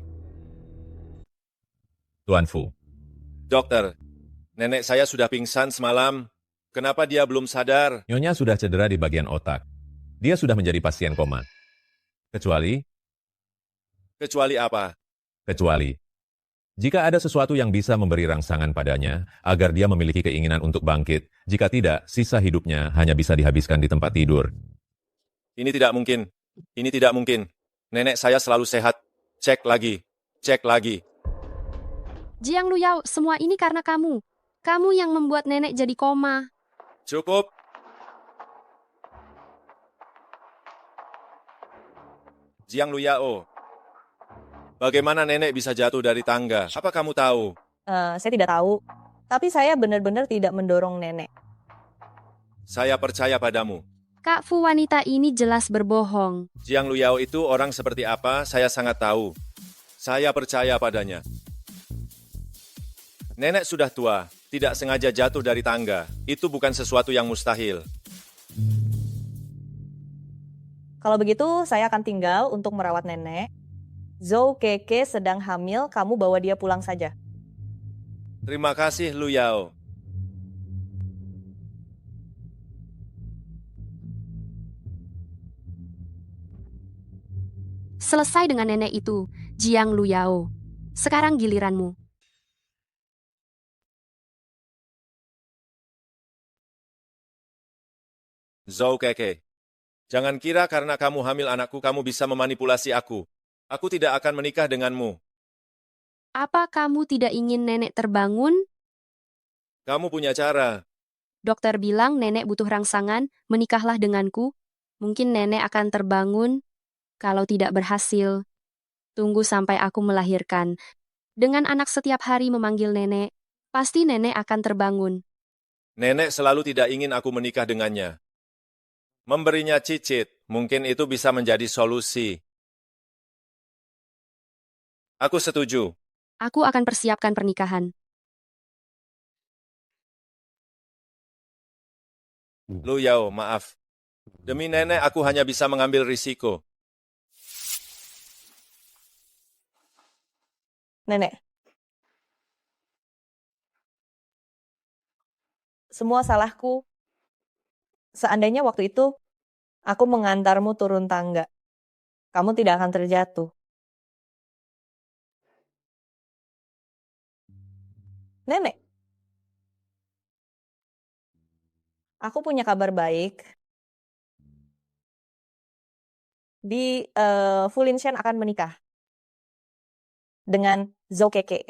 J: Tuan Fu.
D: Dokter, nenek saya sudah pingsan semalam. Kenapa dia belum sadar?
J: Nyonya sudah cedera di bagian otak. Dia sudah menjadi pasien koma. Kecuali
D: apa?
J: Kecuali jika ada sesuatu yang bisa memberi rangsangan padanya agar dia memiliki keinginan untuk bangkit. Jika tidak, sisa hidupnya hanya bisa dihabiskan di tempat tidur.
D: Ini tidak mungkin. Ini tidak mungkin. Nenek saya selalu sehat. Cek lagi.
E: Jiang Luyao, semua ini karena kamu. Kamu yang membuat nenek jadi koma.
D: Cukup. Jiang Luyao, bagaimana nenek bisa jatuh dari tangga? Apa kamu tahu?
B: Saya tidak tahu. Tapi saya benar-benar tidak mendorong nenek.
D: Saya percaya padamu.
E: Kak Fu, wanita ini jelas berbohong.
D: Jiang Luyao itu orang seperti apa, saya sangat tahu. Saya percaya padanya. Nenek sudah tua, tidak sengaja jatuh dari tangga. Itu bukan sesuatu yang mustahil.
B: Kalau begitu, saya akan tinggal untuk merawat nenek. Zhou Keke sedang hamil, kamu bawa dia pulang saja.
D: Terima kasih, Luyao.
E: Selesai dengan nenek itu, Jiang Luyao. Sekarang giliranmu.
D: Zhou Keke, jangan kira karena kamu hamil anakku kamu bisa memanipulasi aku. Aku tidak akan menikah denganmu.
E: Apa kamu tidak ingin nenek terbangun?
D: Kamu punya cara.
E: Dokter bilang nenek butuh rangsangan, menikahlah denganku. Mungkin nenek akan terbangun. Kalau tidak berhasil, tunggu sampai aku melahirkan. Dengan anak setiap hari memanggil nenek, pasti nenek akan terbangun.
D: Nenek selalu tidak ingin aku menikah dengannya. Memberinya cicit, mungkin itu bisa menjadi solusi. Aku setuju.
E: Aku akan persiapkan pernikahan.
D: Luyao, maaf. Demi nenek aku hanya bisa mengambil risiko.
B: Nenek. Semua salahku. Seandainya waktu itu aku mengantarmu turun tangga, kamu tidak akan terjatuh. Nenek, Aku punya kabar baik. Fu Linshen akan menikah dengan Zhou Keke.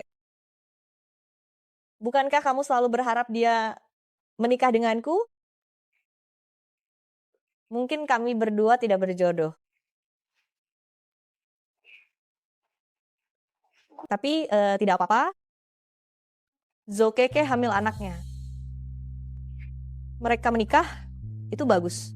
B: Bukankah kamu selalu berharap dia menikah denganku? Mungkin kami berdua tidak berjodoh. Tapi tidak apa-apa. Zhou Keke hamil anaknya. Mereka menikah, itu bagus.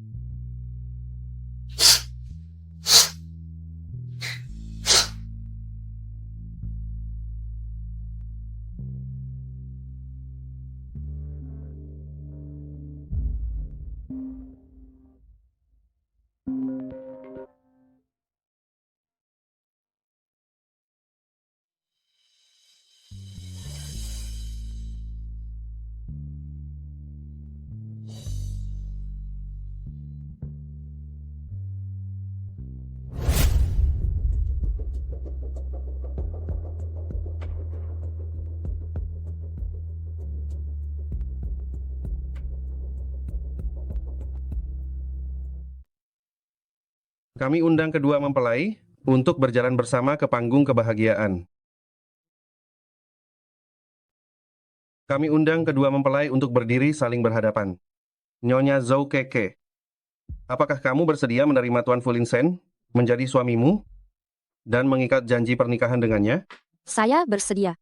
L: Kami undang kedua mempelai untuk berjalan bersama ke panggung kebahagiaan. Kami undang kedua mempelai untuk berdiri saling berhadapan. Nyonya Zhou Keke, apakah kamu bersedia menerima Tuan Fu Linshen menjadi suamimu dan mengikat janji pernikahan dengannya?
E: Saya bersedia.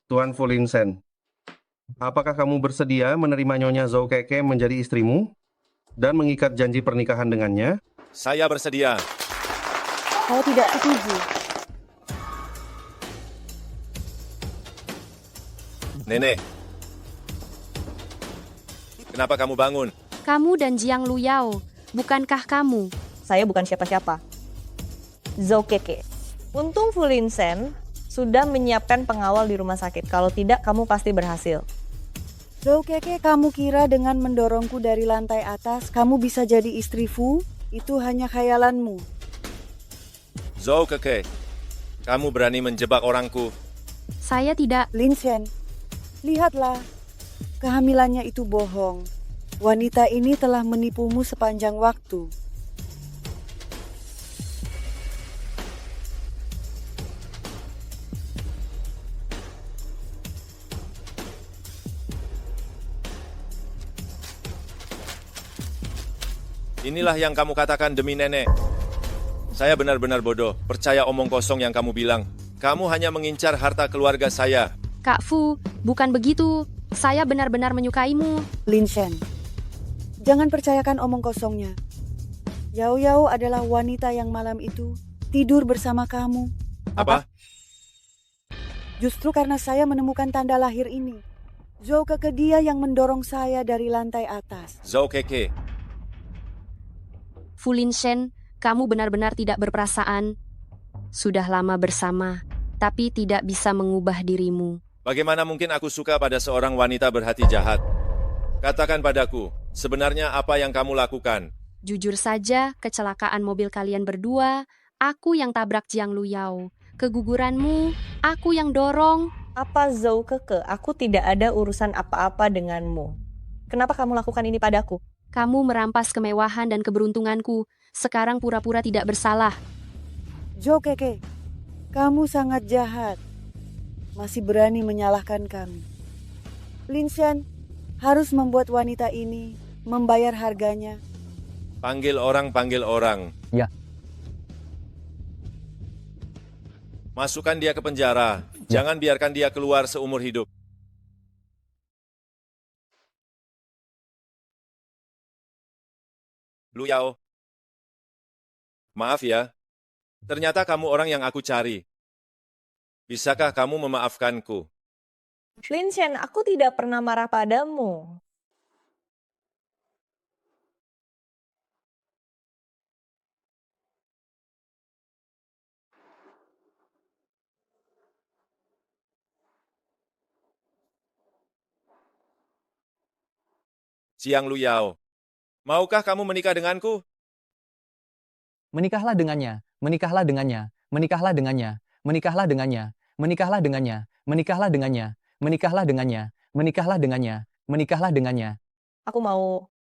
L: Tuan Fu Linshen, apakah kamu bersedia menerima Nyonya Zhou Keke menjadi istrimu dan mengikat janji pernikahan dengannya?
D: Saya bersedia.
F: Saya tidak setuju.
D: Nenek, kenapa kamu bangun?
E: Kamu dan Jiang Luyao, bukankah kamu?
B: Saya bukan siapa-siapa. Zhou Keke. Untung Fu Linshen sudah menyiapkan pengawal di rumah sakit. Kalau tidak, kamu pasti berhasil.
F: Zhou Keke, kamu kira dengan mendorongku dari lantai atas, kamu bisa jadi istri Fu? Itu hanya khayalanmu.
D: Zhou Keke, kamu berani menjebak orangku.
E: Saya tidak.
F: Linshen, lihatlah. Kehamilannya itu bohong. Wanita ini telah menipumu sepanjang waktu.
D: Inilah yang kamu katakan demi nenek. Saya benar-benar bodoh, percaya omong kosong yang kamu bilang. Kamu hanya mengincar harta keluarga saya.
E: Kak Fu, bukan begitu. Saya benar-benar menyukaimu.
F: Linshen, jangan percayakan omong kosongnya. Yao Yao adalah wanita yang malam itu tidur bersama kamu.
D: Apa?
F: Justru karena saya menemukan tanda lahir ini. Zhou Keke dia yang mendorong saya dari lantai atas.
D: Zhou Keke,
E: Fu Linshen, kamu benar-benar tidak berperasaan. Sudah lama bersama, tapi tidak bisa mengubah dirimu.
D: bagaimana mungkin aku suka pada seorang wanita berhati jahat? Katakan padaku, sebenarnya apa yang kamu lakukan?
E: Jujur saja, kecelakaan mobil kalian berdua, aku yang tabrak Jiang Luyao. Keguguranmu, aku yang dorong.
B: Apa Zhou Keke? Aku tidak ada urusan apa-apa denganmu. Kenapa kamu lakukan ini padaku?
E: Kamu merampas kemewahan dan keberuntunganku. Sekarang pura-pura tidak bersalah.
F: Zhou Keke, kamu sangat jahat. Masih berani menyalahkan kami. Linshen harus membuat wanita ini membayar harganya.
D: Panggil orang.
N: Ya.
D: Masukkan dia ke penjara. Jangan biarkan dia keluar seumur hidup. Luyao. Maaf ya. Ternyata kamu orang yang aku cari. Bisakah kamu memaafkanku?
B: Linshen, aku tidak pernah marah padamu.
D: Jiang Luyao. Maukah kamu menikah denganku?
N: Menikahlah dengannya, menikahlah dengannya, menikahlah dengannya, menikahlah dengannya, menikahlah dengannya, menikahlah dengannya, menikahlah dengannya, menikahlah dengannya, menikahlah dengannya.
B: Aku mau